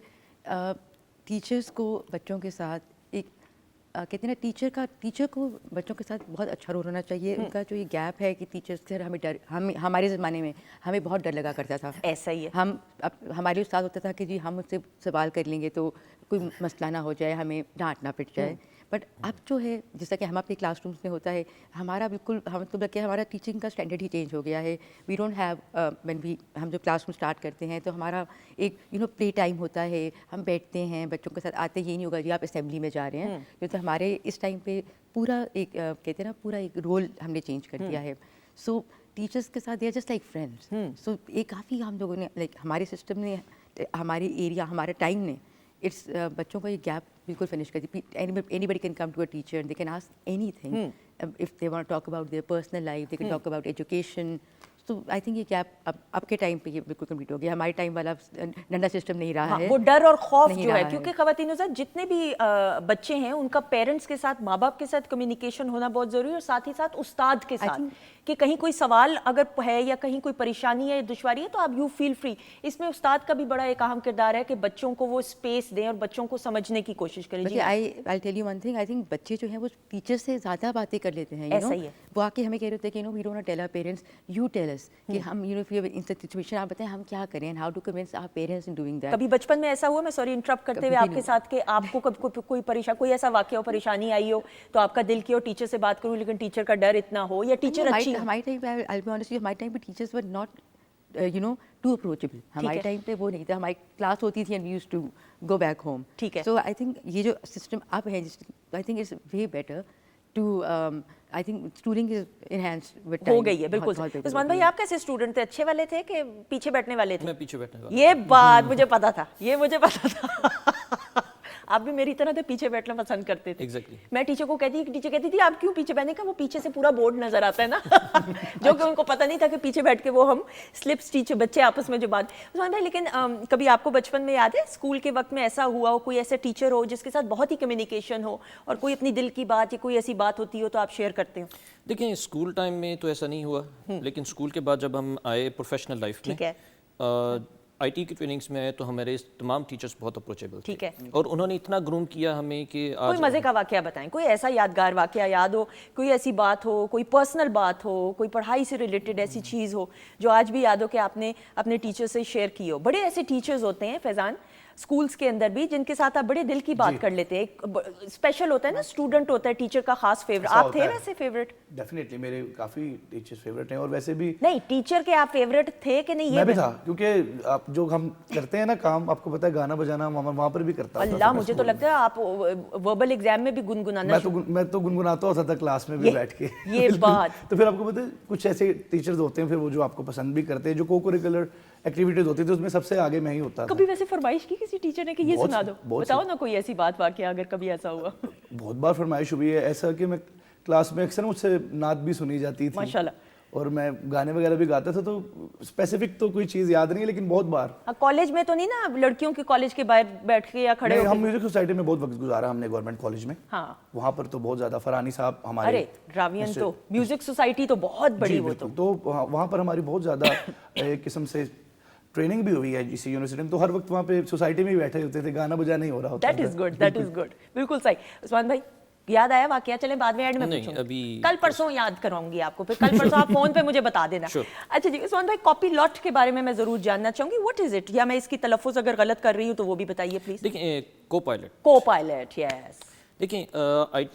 ٹیچرز کو بچوں کے ساتھ ایک کہتے ہیں نا, ٹیچر کو بچوں کے ساتھ بہت اچھا رول ہونا چاہیے. ان کا جو یہ گیپ ہے کہ ٹیچرز سے ہمیں ڈر, ہمارے زمانے میں ہمیں بہت ڈر لگا کرتا تھا. ایسا ہی ہے. ہمارے استاد ہوتا تھا کہ جی ہم اس سے سوال کر لیں گے تو کوئی مسئلہ نہ ہو جائے, ہمیں ڈانٹ نہ پٹ جائے. بٹ اب جو ہے جیسا کہ ہم اپنے کلاس رومس میں ہوتا ہے, ہمارا بالکل ہم تو بلکہ ہمارا ٹیچنگ کا اسٹینڈرڈ ہی چینج ہو گیا ہے. We don't have when we ہم جو کلاس روم اسٹارٹ کرتے ہیں تو ہمارا ایک پلے ٹائم ہوتا ہے, ہم بیٹھتے ہیں بچوں کے ساتھ, آتے یہ نہیں ہوگا جی آپ اسمبلی میں جا رہے ہیں, کیونکہ ہمارے اس ٹائم پہ پورا ایک کہتے ہیں نا پورا ایک رول ہم نے چینج کر دیا ہے. سو ٹیچرس کے ساتھ they are just like friends. So ایک کافی ہم لوگوں نے لائک ہمارے سسٹم نے, ہمارے ایریا, ہمارے ٹائم نے اٹس بچوں کا یہ گیپ بالکل فنش کر دی. Anybody can come to a teacher and they can ask anything. If they want talk about their personal life, they can talk about education. تو I think یہ gap اب کے time پہ یہ بالکل complete ہو گیا. ہمارے time والا ڈنڈا سسٹم نہیں رہا ہے, وہ ڈر اور خوف جو ہے, کیونکہ خواتین حضرات جتنے بھی بچے ہیں ان کا پیرنٹس کے ساتھ, ماں باپ کے ساتھ کمیونیکیشن ہونا بہت ضروری ہے, اور ساتھ ہی ساتھ استاد کے ساتھ کہ کہیں کوئی سوال اگر ہے یا کہیں کوئی پریشانی ہے یا دشواری ہے تو آپ یو فیل فری. اس میں استاد کا بھی بڑا ایک اہم کردار ہے کہ بچوں کو وہ اسپیس دیں اور بچوں کو سمجھنے کی کوشش کریں. جی I tell you one thing, I think بچے جو ہیں وہ ٹیچر سے زیادہ باتیں کر لیتے ہیں. ایسا ہی ہے. وہ آ کے ہمیں کہہ رہے ہوتے ہیں کہ we don't tell our parents, you tell us کہ ہم ان سچویشن آپ بتائیں ہم کیا کریں, how to convince our parents in doing that. کبھی بچپن میں ایسا ہوا, میں سوری انٹرپٹ کرتے ہوئے آپ کے ساتھ, کہ آپ کو کبھی کوئی ایسا واقعہ ہو, پریشانی آئی ہو تو آپ کا دل کیا ہو ٹیچر سے بات کروں, لیکن ٹیچر کا ڈر اتنا ہو, یا ٹیچر اچھی ہمارے ٹائم پہ I'll be honest, ہمارے ٹائم پہ teachers were not too approachable. ہمارے ٹائم پہ وہ نہیں تھا, ہماری کلاس ہوتی تھی and we used to go back home. ٹھیک ہے. سو آئی تھنک یہ جو سسٹم اب ہے, I think it's way better too, I think schooling is enhanced with time. ہو گئی ہے بالکل. عثمان بھائی آپ کیسے اسٹوڈنٹ تھے, اچھے والے تھے کہ پیچھے بیٹھنے والے تھے؟ میں پیچھے بیٹھنے والا. یہ بات مجھے پتا تھا, یہ مجھے پتا تھا. آپ بھی میری طرح تھے, پیچھے بیٹھنا پسند کرتے تھے. ایگزیکٹلی. میں ٹیچر کو کہتی, ٹیچر کہتی تھی آپ کیوں پیچھے بیٹھنے کا, وہ پیچھے سے پورا بورڈ نظر آتا ہے نا, جو کہ ان کو پتہ نہیں تھا کہ پیچھے بیٹھ کے وہ ہم سلپس ٹیچر بچے آپس میں جو بات. عثمان بھائی لیکن کبھی آپ کو بچپن میں یاد ہے اسکول کے وقت میں ایسا ہوا ہو, کوئی ایسا ٹیچر ہو جس کے ساتھ بہت ہی کمیونیکیشن ہو, اور کوئی اپنی دل کی بات یا کوئی ایسی بات ہوتی ہو تو آپ شیئر کرتے ہو؟ دیکھیں اسکول ٹائم میں تو ایسا نہیں ہوا, لیکن اسکول کے بعد جب ہم آئے پروفیشنل لائف میں, آئی ٹی کی ٹریننگس میں آئے تو ہمارے تمام ٹیچرز بہت اپروچیبل تھے. ٹھیک ہے. اور انہوں نے اتنا گروم کیا ہمیں کہ کوئی مزے کا واقعہ بتائیں, کوئی ایسا یادگار واقعہ یاد ہو, کوئی ایسی بات ہو, کوئی پرسنل بات ہو, کوئی پڑھائی سے ریلیٹڈ ایسی چیز ہو جو آج بھی یاد ہو کہ آپ نے اپنے ٹیچر سے شیئر کی ہو. بڑے ایسے ٹیچرز ہوتے ہیں فیضان اسکولس کے اندر بھی جن کے ساتھ آپ بڑے دل کی بات کر لیتے ہیں. ایک اسپیشل ہوتا ہے نا, اسٹوڈنٹ ہوتا ہے ٹیچر کا خاص فیوریٹ. آپ تھے ویسے فیوریٹ؟ ڈیفینیٹلی میرے کافی ٹیچرز فیوریٹ ہیں, اور ویسے بھی نہیں ٹیچر کے آپ فیوریٹ تھے کہ نہیں؟ میں بھی تھا, کیونکہ آپ جو ہم کرتے ہیں نا کام, آپ کو پتہ ہے گانا بجانا وہاں پر بھی کرتا تھا. اللہ مجھے تو لگتا ہے آپ وربل ایگزام میں بھی گنگنانا. میں تو گنگناتا ہوتا تھا کلاس میں بھی بیٹھ کے. یہ بات تو پھر آپ کو پتہ ہے کچھ ایسے ٹیچرز ہوتے ہیں پھر وہ جو آپ کو پسند بھی کرتے ہیں, جو کو کریکولر ایکٹیویٹیز ہوتی تھی اس میں سب سے آگے میں ہی ہوتا تھا. کبھی ویسے فرمائش کی کسی ٹیچر نے کہ یہ سنا دو, بتاؤ نا کوئی ایسی بات واقعہ اگر کبھی ایسا ہوا؟ بہت بار فرمائش ہوئی ہے ایسا کہ میں کلاس میں اکثر مجھ سے نعت بھی سنی جاتی تھی ماشاءاللہ, اور میں گانے وغیرہ بھی گاتا تھا. تو اسپیسیفک تو کوئی چیز یاد نہیں ہے, لیکن بہت بار. کالج میں تو نہیں نا, لڑکیوں کے کالج کے باہر بیٹھ کے یا کھڑے ہو کے؟ ہم میوزک سوسائٹی میں بہت وقت گزارا ہم نے, گورنمنٹ کالج میں. ہاں وہاں پر تو بہت زیادہ فرانی صاحب ہمارے, ارے راوین تو میوزک سوسائٹی تو بہت بڑی, وہ تو وہاں پر ہماری بہت زیادہ ایک قسم سے ٹریننگ بھی ہوئی ہے اسی یونیورسٹی میں. تو ہر وقت وہاں پہ سوسائٹی میں ہی بیٹھے ہوتے تھے, گانا بجا نہیں ہو رہا ہوتا. That is good, that is good, بالکل صحیح. عثمان بھائی یاد آیا واقعہ؟ چلیں بعد میں ایڈ میں پوچھوں گی, کل پرسوں یاد کراؤں گی آپ کو, پھر کل پرسوں آپ فون پہ مجھے بتا دینا. اچھا جی عثمان بھائی, کاپی لاٹ کے بارے میں ضرور جاننا چاہوں گی, واٹ از اٹ, یا میں اس کی تلفظ اگر غلط کر رہی ہوں تو وہ بھی بتائیے پلیز. دیکھیں کو پائلٹ, کو پائلٹ, یس. دیکھیں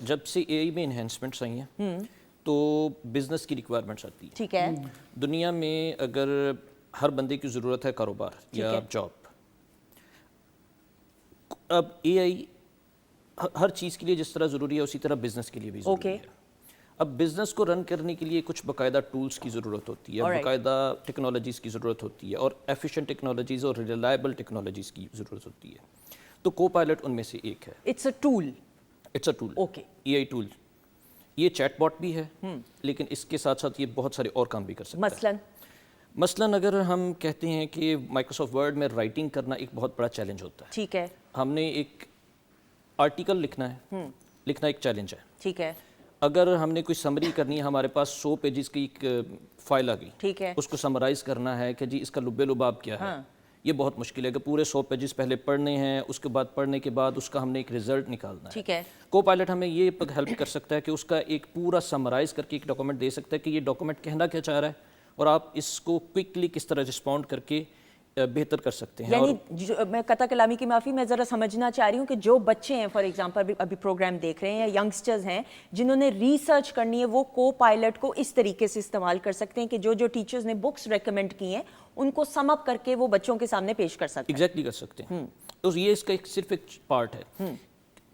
جب سے اے آئی میں انہینسمنٹس آئی ہیں تو بزنس کی ریکوائرمنٹس آتی ہے. ٹھیک ہے. دنیا میں اگر ہر بندے کی ضرورت ہے کاروبار یا جاب, اب اے آئی ہر چیز کے لیے جس طرح ضروری ہے اسی طرح بزنس کے لیے بھی ضروری ہے. اب بزنس کو رن کرنے کے لیے کچھ باقاعدہ ٹولز کی ضرورت ہوتی ہے, باقاعدہ ٹیکنالوجیز کی ضرورت ہوتی ہے, اور ایفیشینٹ ٹیکنالوجیز اور ریلائبل ٹیکنالوجیز کی ضرورت ہوتی ہے. تو کو پائلٹ ان میں سے ایک ہے. It's a tool. It's a tool. Okay. AI آئی ٹول. یہ چیٹ باٹ بھی ہے, لیکن اس کے ساتھ ساتھ یہ بہت سارے اور کام بھی کر سکتا ہے. مثلاً اگر ہم کہتے ہیں کہ مائکروسافٹ ورڈ میں رائٹنگ کرنا ایک بہت بڑا چیلنج ہوتا ہے. ٹھیک ہے. ہم نے ایک آرٹیکل لکھنا ہے, لکھنا ایک چیلنج ہے. ٹھیک ہے. اگر ہم نے کوئی سمری کرنی ہے, ہمارے پاس 100 پیجز کی ایک فائل آ گئی, ٹھیک ہے, اس کو سمرائز کرنا ہے کہ جی اس کا لب لباب کیا ہے, یہ بہت مشکل ہے کہ پورے 100 پیجز پہلے پڑھنے ہیں, اس کے بعد پڑھنے کے بعد اس کا ہم نے ایک رزلٹ نکالنا ہے. ٹھیک ہے. کو پائلٹ ہمیں یہ ہیلپ کر سکتا ہے کہ اس کا ایک پورا سمرائز کر کے ایک ڈاکومنٹ دے سکتا ہے کہ یہ ڈاکومنٹ کہنا کیا چاہ رہا ہے, اور آپ اس کو کوئکلی کس طرح رسپونڈ کر کے بہتر کر سکتے ہیں. یعنی میں قطع کلامی کی معافی, میں ذرا سمجھنا چاہ رہی ہوں کہ جو بچے ہیں فار ایگزامپل ابھی پروگرام دیکھ رہے ہیں, یا ینگسٹرز ہیں جنہوں نے ریسرچ کرنی ہے, وہ کو پائلٹ کو اس طریقے سے استعمال کر سکتے ہیں کہ جو ٹیچرز نے بکس ریکمینڈ کی ہیں ان کو سم اپ کر کے وہ بچوں کے سامنے پیش کر سکتے ہیں. ایگزیکٹلی کر سکتے ہیں. تو یہ اس کا صرف ایک پارٹ ہے.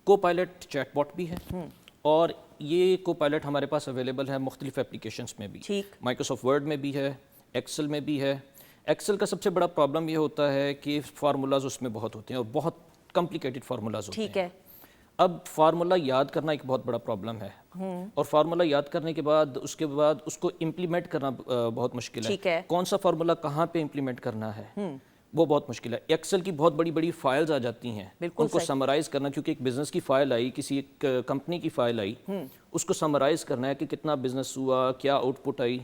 کو پائلٹ چیٹ باٹ بھی ہے, اور یہ کو پائلٹ ہمارے پاس اویلیبل ہے مختلف اپلیکیشنز میں بھی. مائکروسافٹ ورڈ میں بھی ہے, ایکسل میں بھی ہے. ایکسل کا سب سے بڑا پرابلم یہ ہوتا ہے کہ فارمولاز اس میں بہت ہوتے ہیں, اور بہت کمپلیکیٹڈ فارمولاز ہوتے ہیں. ٹھیک ہے. اب فارمولا یاد کرنا ایک بہت بڑا پرابلم ہے, اور فارمولا یاد کرنے کے بعد اس کو امپلیمنٹ کرنا بہت مشکل ہے. کون سا فارمولا کہاں پہ امپلیمنٹ کرنا ہے وہ بہت مشکل ہے. ایکسل کی بہت بڑی بڑی فائلز آ جاتی ہیں, ان کو سمرائز کرنا, کیونکہ ایک بزنس کی فائل آئی, کسی ایک کمپنی کی فائل آئی, اس کو سمرائز کرنا ہے کہ کتنا بزنس ہوا, کیا آؤٹ پٹ آئی.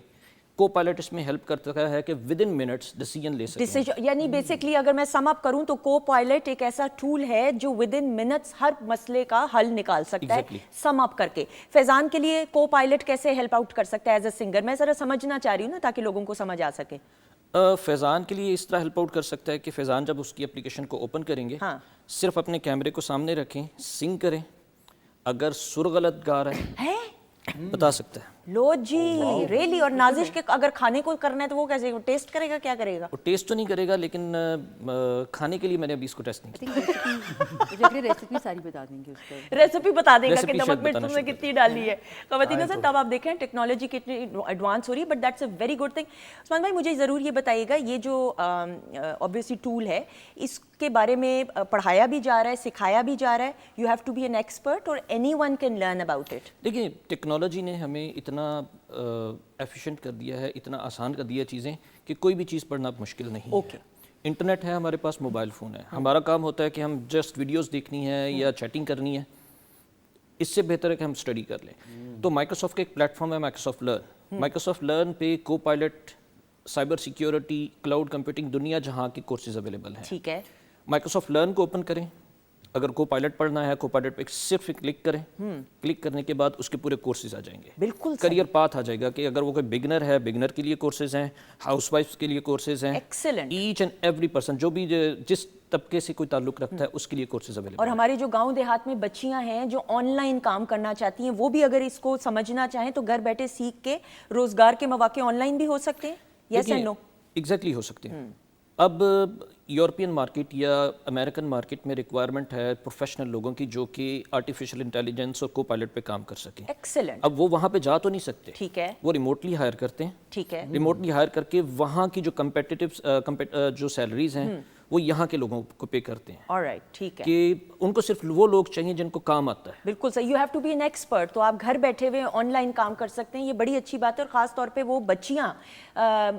کو پائلٹ اس میں ہیلپ کرتا ہے کہ ود ان منٹس ڈیسیجن لے سکیں. یعنی بیسکلی اگر میں سم اپ کروں تو کو پائلٹ ایک ایسا ٹول ہے جو ود ان منٹس ہر مسئلے کا حل نکال سکتا ہے سم اپ کر کے. فیضان کے لیے کو پائلٹ کیسے ہیلپ آؤٹ کر سکتا ہے ایز اے سنگر, میں ذرا سمجھنا چاہ رہی ہوں نا تاکہ لوگوں کو سمجھ آ سکے. فیضان کے لیے اس طرح ہیلپ آؤٹ کر سکتا ہے کہ فیضان جب اس کی اپلیکیشن کو اوپن کریں گے, صرف اپنے کیمرے کو سامنے رکھیں, سنگ کریں, اگر سر غلط گا رہا ہے بتا سکتا ہے. لو جی ریلی. اور نازش کے اگر کھانے کو کرنا ہے تو وہ کیسے ٹیسٹ کرے گا, کیا کرے گا؟ وہ ٹیسٹ تو نہیں کرے گا, لیکن کھانے کے لیے میں نے ابھی اس کو ٹیسٹ نہیں کیا. ریسیپی ساری بتا دیں گے, اس کو ریسیپی بتا دے گا کہ نمک مرچ تم نے کتنی ڈالی ہے. خواتین سے تب آپ دیکھیں ٹیکنالوجی کتنی ایڈوانس ہو رہی ہے, but that's a very good thing. Usman بھائی مجھے ضرور یہ بتائیے گا, یہ جو obviously ٹول ہے اس کے بارے میں پڑھایا بھی جا رہا ہے, سکھایا بھی جا رہا ہے, you have to be an expert اور anyone can learn about it. دیکھیں ٹیکنالوجی نے ہمیں اتنا ایفیشینٹ کر دیا ہے, اتنا آسان کر دیا چیزیں کہ کوئی بھی چیز پڑھنا مشکل نہیں ہے. انٹرنیٹ ہے ہمارے پاس, موبائل فون ہے, ہمارا کام ہوتا ہے کہ ہم جسٹ ویڈیوز دیکھنی ہے یا چیٹنگ کرنی ہے, اس سے بہتر ہے کہ ہم اسٹڈی کر لیں. تو مائکروسافٹ کا ایک پلیٹ فارم ہے مائکروسافٹ لرن. مائکروسافٹ لرن پہ کو pilot, cyber security, cloud computing, دنیا جہاں کے کورسز اویلیبل ہیں. ٹھیک ہے. مائکروسافٹ لرن کو اوپن کریں, اگر کو پائلٹ پڑھنا ہے کو پائلٹ پہ صرف کلک کریں, کلک کرنے کے بعد اس کے پورے کورسز آ جائیں گے. بالکل کریئر پاتھ آ جائے گا کہ اگر وہ کوئی بگنر ہے, بگنر کے لیے کورسز ہیں, ہاؤس وائفس کے لیے کورسز ہیں. Excellent. Each and every person جو بھی جس طبقے سے کوئی تعلق رکھتا ہے اس کے لیے کورسز اویلیبل. اور ہمارے جو گاؤں دیہات میں بچیاں ہیں جو آن لائن کام کرنا چاہتی ہیں, وہ بھی اگر اس کو سمجھنا چاہیں تو گھر بیٹھے سیکھ کے روزگار کے مواقع آن لائن بھی ہو سکتے ہیں. Yes and know? ایگزیکٹلی ہو سکتے ہیں. اب یورپین مارکیٹ یا امریکن مارکیٹ میں ریکوائرمنٹ ہے پروفیشنل لوگوں کی جو کہ آرٹیفیشل انٹیلیجنس اور کو پائلٹ پہ کام کر سکیں. ایکسلنٹ. اب وہ وہاں پہ جا تو نہیں سکتے, ٹھیک ہے, وہ ریموٹلی ہائر کرتے ہیں. ٹھیک ہے. ریموٹلی ہائر کر کے وہاں کی جو کمپیٹیٹیو جو سیلریز ہیں وہ یہاں کے لوگوں کو پے کرتے ہیں. آلرائٹ, ٹھیک ہے. کہ ان کو صرف وہ لوگ چاہیے جن کو کام آتا ہے. بالکل صحیح. You have to be an expert. تو آپ گھر بیٹھے ہوئے آن لائن کام کر سکتے ہیں, یہ بڑی اچھی بات ہے. اور خاص طور پہ وہ بچیاں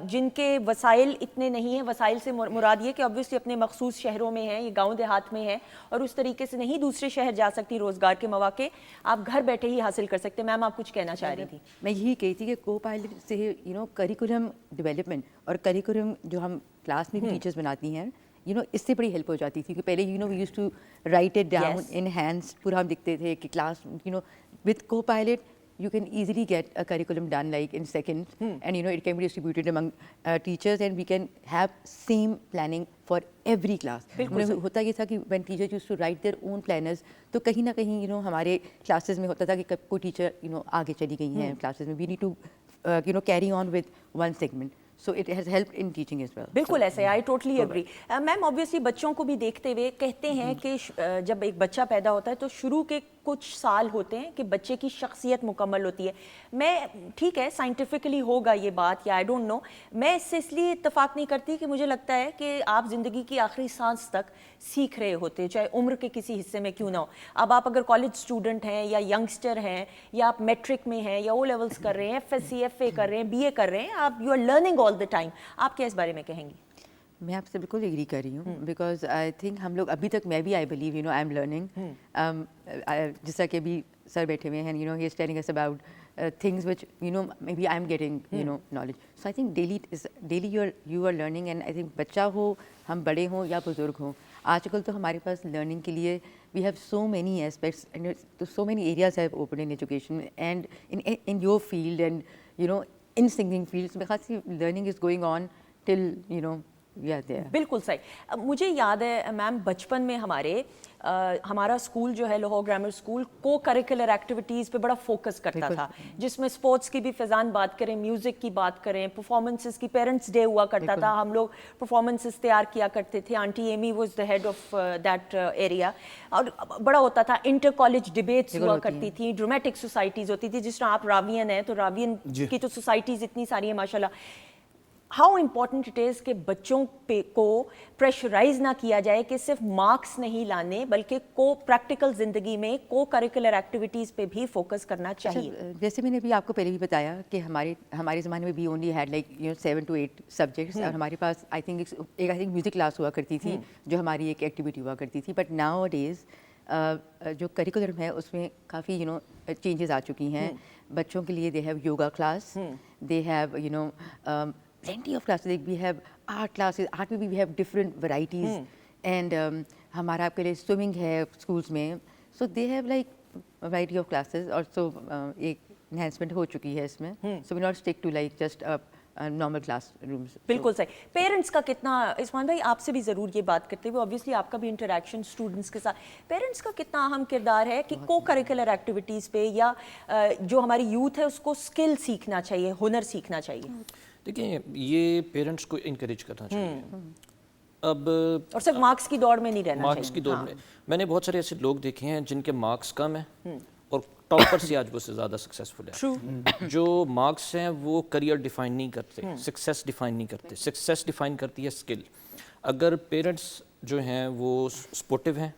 جن کے وسائل اتنے نہیں ہیں, وسائل سے مراد یہ کہ obviously اپنے مخصوص شہروں میں ہیں, یہ گاؤں دیہات میں ہیں اور اس طریقے سے نہیں دوسرے شہر جا سکتی, روزگار کے مواقع آپ گھر بیٹھے ہی حاصل کر سکتے ہیں. میم آپ کچھ کہنا چاہ رہی تھی. میں یہی کہی تھی کہ کو پائلٹ سے کریکولم ڈیولپمنٹ اور کریکولم جو ہم کلاس میں بھی ٹیچرز بناتی ہیں اس سے بڑی ہیلپ ہو جاتی تھی. کہ پہلے we use to write it down in hands, پورا ہم لکھتے تھے کہ class with Copilot you can easily get a curriculum done like in seconds, and it can be distributed among teachers, and we can have same planning for every class. ہوتا یہ تھا کہ when teachers used to write their own planners, تو کہیں نہ کہیں ہمارے classes میں ہوتا تھا کہ کوئی ٹیچر آگے چلی گئی ہیں کلاسز میں, we need to carry on with one segment. So it has helped in teaching as well. بالکل ایسے, I totally agree. Ma'am obviously بچوں کو بھی دیکھتے ہوئے کہتے ہیں کہ جب ایک بچہ پیدا ہوتا ہے تو شروع کے کچھ سال ہوتے ہیں کہ بچے کی شخصیت مکمل ہوتی ہے. میں ٹھیک ہے سائنٹیفکلی ہوگا یہ بات یا آئی ڈونٹ نو, میں اس سے اس لیے اتفاق نہیں کرتی کہ مجھے لگتا ہے کہ آپ زندگی کی آخری سانس تک سیکھ رہے ہوتے ہیں, چاہے عمر کے کسی حصے میں کیوں نہ ہو. اب آپ اگر کالج اسٹوڈنٹ ہیں یا ینگسٹر ہیں یا آپ میٹرک میں ہیں یا او لیولس کر رہے ہیں, F S C F A کر رہے ہیں, بی اے کر رہے ہیں, آپ you are learning all the time. آپ کیا اس بارے میں کہیں گی؟ میں آپ سے بالکل ایگری کر رہی ہوں بیکاز آئی تھنک ہم لوگ ابھی تک, میں بھی I believe you know I am learning, جس طرح کہ ابھی سر بیٹھے ہوئے ہیں, you know he is telling us about things which you know maybe I'm getting you know knowledge. So I think daily you are learning, and I think بچہ ہو, ہم بڑے ہوں یا بزرگ ہوں, آج کل تو ہمارے پاس لرننگ کے لیے we have so many aspects and so many areas have opened in education and in your field and you know in singing fields میں خاصی learning is going on till you know we are there. بالکل صحیح. مجھے یاد ہے میم بچپن میں ہمارا اسکول جو ہے لاہور گرامر اسکول کو کریکولر ایکٹیویٹیز پہ بڑا فوکس کرتا تھا, جس میں اسپورٹس کی بھی فضان بات کریں, میوزک کی بات کریں, پرفارمنسز کی, پیرنٹس ڈے ہوا کرتا تھا, ہم لوگ پرفارمنسز تیار کیا کرتے تھے, aunty Amy was the head of that area, اور بڑا ہوتا تھا. انٹر کالج ڈبیٹس ہوا کرتی تھیں, ڈرامیٹک سوسائٹیز ہوتی تھی, جس طرح آپ راوین ہیں تو راوین کی تو سوسائٹیز اتنی ساری ہیں ماشاء اللہ. ہاؤ امپورٹنٹ اٹ از کہ بچوں پہ کو پریشرائز نہ کیا جائے کہ صرف مارکس نہیں لانے بلکہ کو پریکٹیکل زندگی میں کو کریکولر ایکٹیویٹیز پہ بھی فوکس کرنا چاہیے. جیسے میں نے بھی آپ کو پہلے بھی بتایا کہ ہمارے زمانے میں بھی only had like you know 7 to 8 subjects, اور ہمارے پاس آئی تھنک میوزک کلاس ہوا کرتی تھی جو ہماری ایک ایکٹیویٹی ہوا کرتی تھی. بٹ ناؤ ڈیز جو کریکولر ہے اس میں کافی یو نو چینجز آ چکی ہیں. بچوں کے لیے they have yoga class, they have you know plenty of classes, like we have art classes, art میں بھی we have different varieties, and ہمارا آپ کے لیے swimming ہے schools میں, so they have like a variety of classes, اور so ایک enhancement ہو چکی ہے اس میں, so we not stick to like just normal class rooms. بالکل صحیح. پیرنٹس کا کتنا, عثمان بھائی آپ سے بھی ضرور یہ بات کرتے ہوئے, obviously آپ کا بھی انٹریکشن اسٹوڈنٹس کے ساتھ, پیرنٹس کا کتنا اہم کردار ہے کہ کو کریکولر ایکٹیویٹیز پہ یا جو ہماری یوتھ ہے اس کو اسکل سیکھنا چاہیے, ہنر سیکھنا چاہیے. دیکھیں یہ پیرنٹس کو انکریج کرنا چاہیے. اب اور صرف مارکس کی دوڑ میں نہیں رہنا چاہیے. مارکس کی دوڑ میں میں نے بہت سارے ایسے لوگ دیکھے ہیں جن کے مارکس کم ہیں اور ٹاپر سے آج وہ سے زیادہ سکسیزفل ہے. جو مارکس ہیں وہ کریئر ڈیفائن نہیں کرتے, سکسیس ڈیفائن نہیں کرتے. سکسیس ڈیفائن کرتی ہے اسکل. اگر پیرنٹس جو ہیں وہ سپورٹیو ہیں,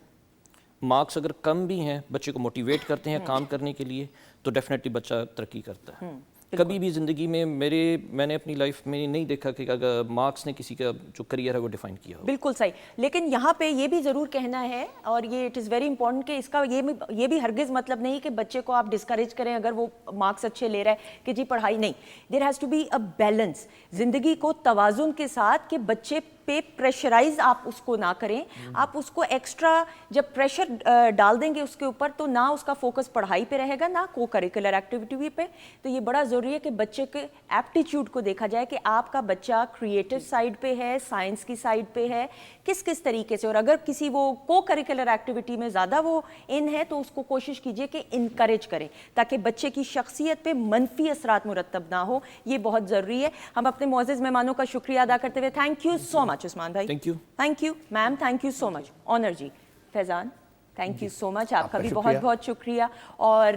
مارکس اگر کم بھی ہیں, بچے کو موٹیویٹ کرتے ہیں کام کرنے کے لیے, تو ڈیفینیٹلی بچہ ترقی کرتا ہے. کبھی بھی زندگی میں میں نے اپنی لائف میں نہیں دیکھا کہ اگر مارکس نے کسی کا جو کریئر ہے وہ ڈیفائن کیا ہو. بالکل صحیح. لیکن یہاں پہ یہ بھی ضرور کہنا ہے, اور یہ اٹ از ویری امپورٹنٹ کہ اس کا یہ بھی ہرگز مطلب نہیں کہ بچے کو آپ ڈسکریج کریں اگر وہ مارکس اچھے لے رہا ہے کہ جی پڑھائی نہیں. There has to be a balance, زندگی کو توازن کے ساتھ, کہ بچے پہ پریشرائز آپ اس کو نہ کریں. آپ اس کو ایکسٹرا جب پریشر ڈال دیں گے اس کے اوپر تو نہ اس کا فوکس پڑھائی پہ رہے گا نہ کو کریکولر ایکٹیویٹی پہ. تو یہ بڑا ضروری ہے کہ بچے کے ایپٹیچیوڈ کو دیکھا جائے کہ آپ کا بچہ کریٹو سائڈ پہ ہے, سائنس کی سائڈ پہ ہے, کس طریقے سے. اور اگر کسی وہ کو کریکولر ایکٹیویٹی میں زیادہ وہ ان ہے تو اس کو کوشش کیجئے کہ انکریج کریں تاکہ بچے کی شخصیت پہ منفی اثرات مرتب نہ ہو. یہ بہت ضروری ہے. ہم اپنے معزز مہمانوں کا شکریہ ادا کرتے ہوئے thank you so much Usman بھائی. Thank you ma'am, thank you so much. Honour جی. Faizan thank you so much, آپ کا بھی بہت بہت شکریہ. اور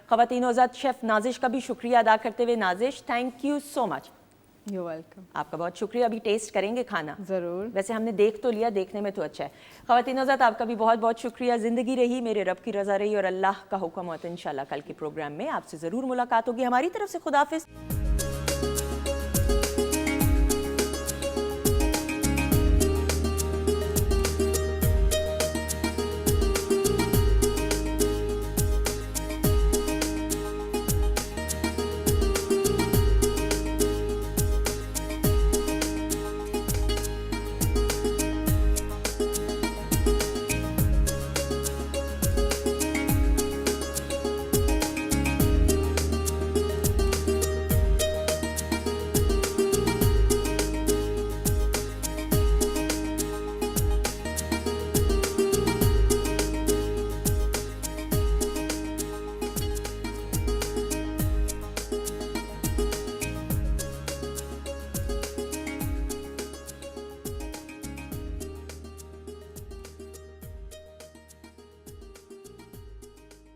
خواتین نوزاد شیف نازش کا بھی شکریہ ادا کرتے ہوئے Nazish thank you so much. You welcome. آپ کا بہت شکریہ. ابھی ٹیسٹ کریں گے کھانا ضرور. ویسے ہم نے دیکھ تو لیا, دیکھنے میں تو اچھا ہے. خواتین نوزاد آپ کا بھی بہت بہت شکریہ. زندگی رہی, میرے رب کی رضا رہی اور اللہ کا حکم ہوتا ہے. انشاءاللہ کل کے پروگرام میں آپ سے ضرور ملاقات ہوگی. ہماری طرف سے خداحافظ.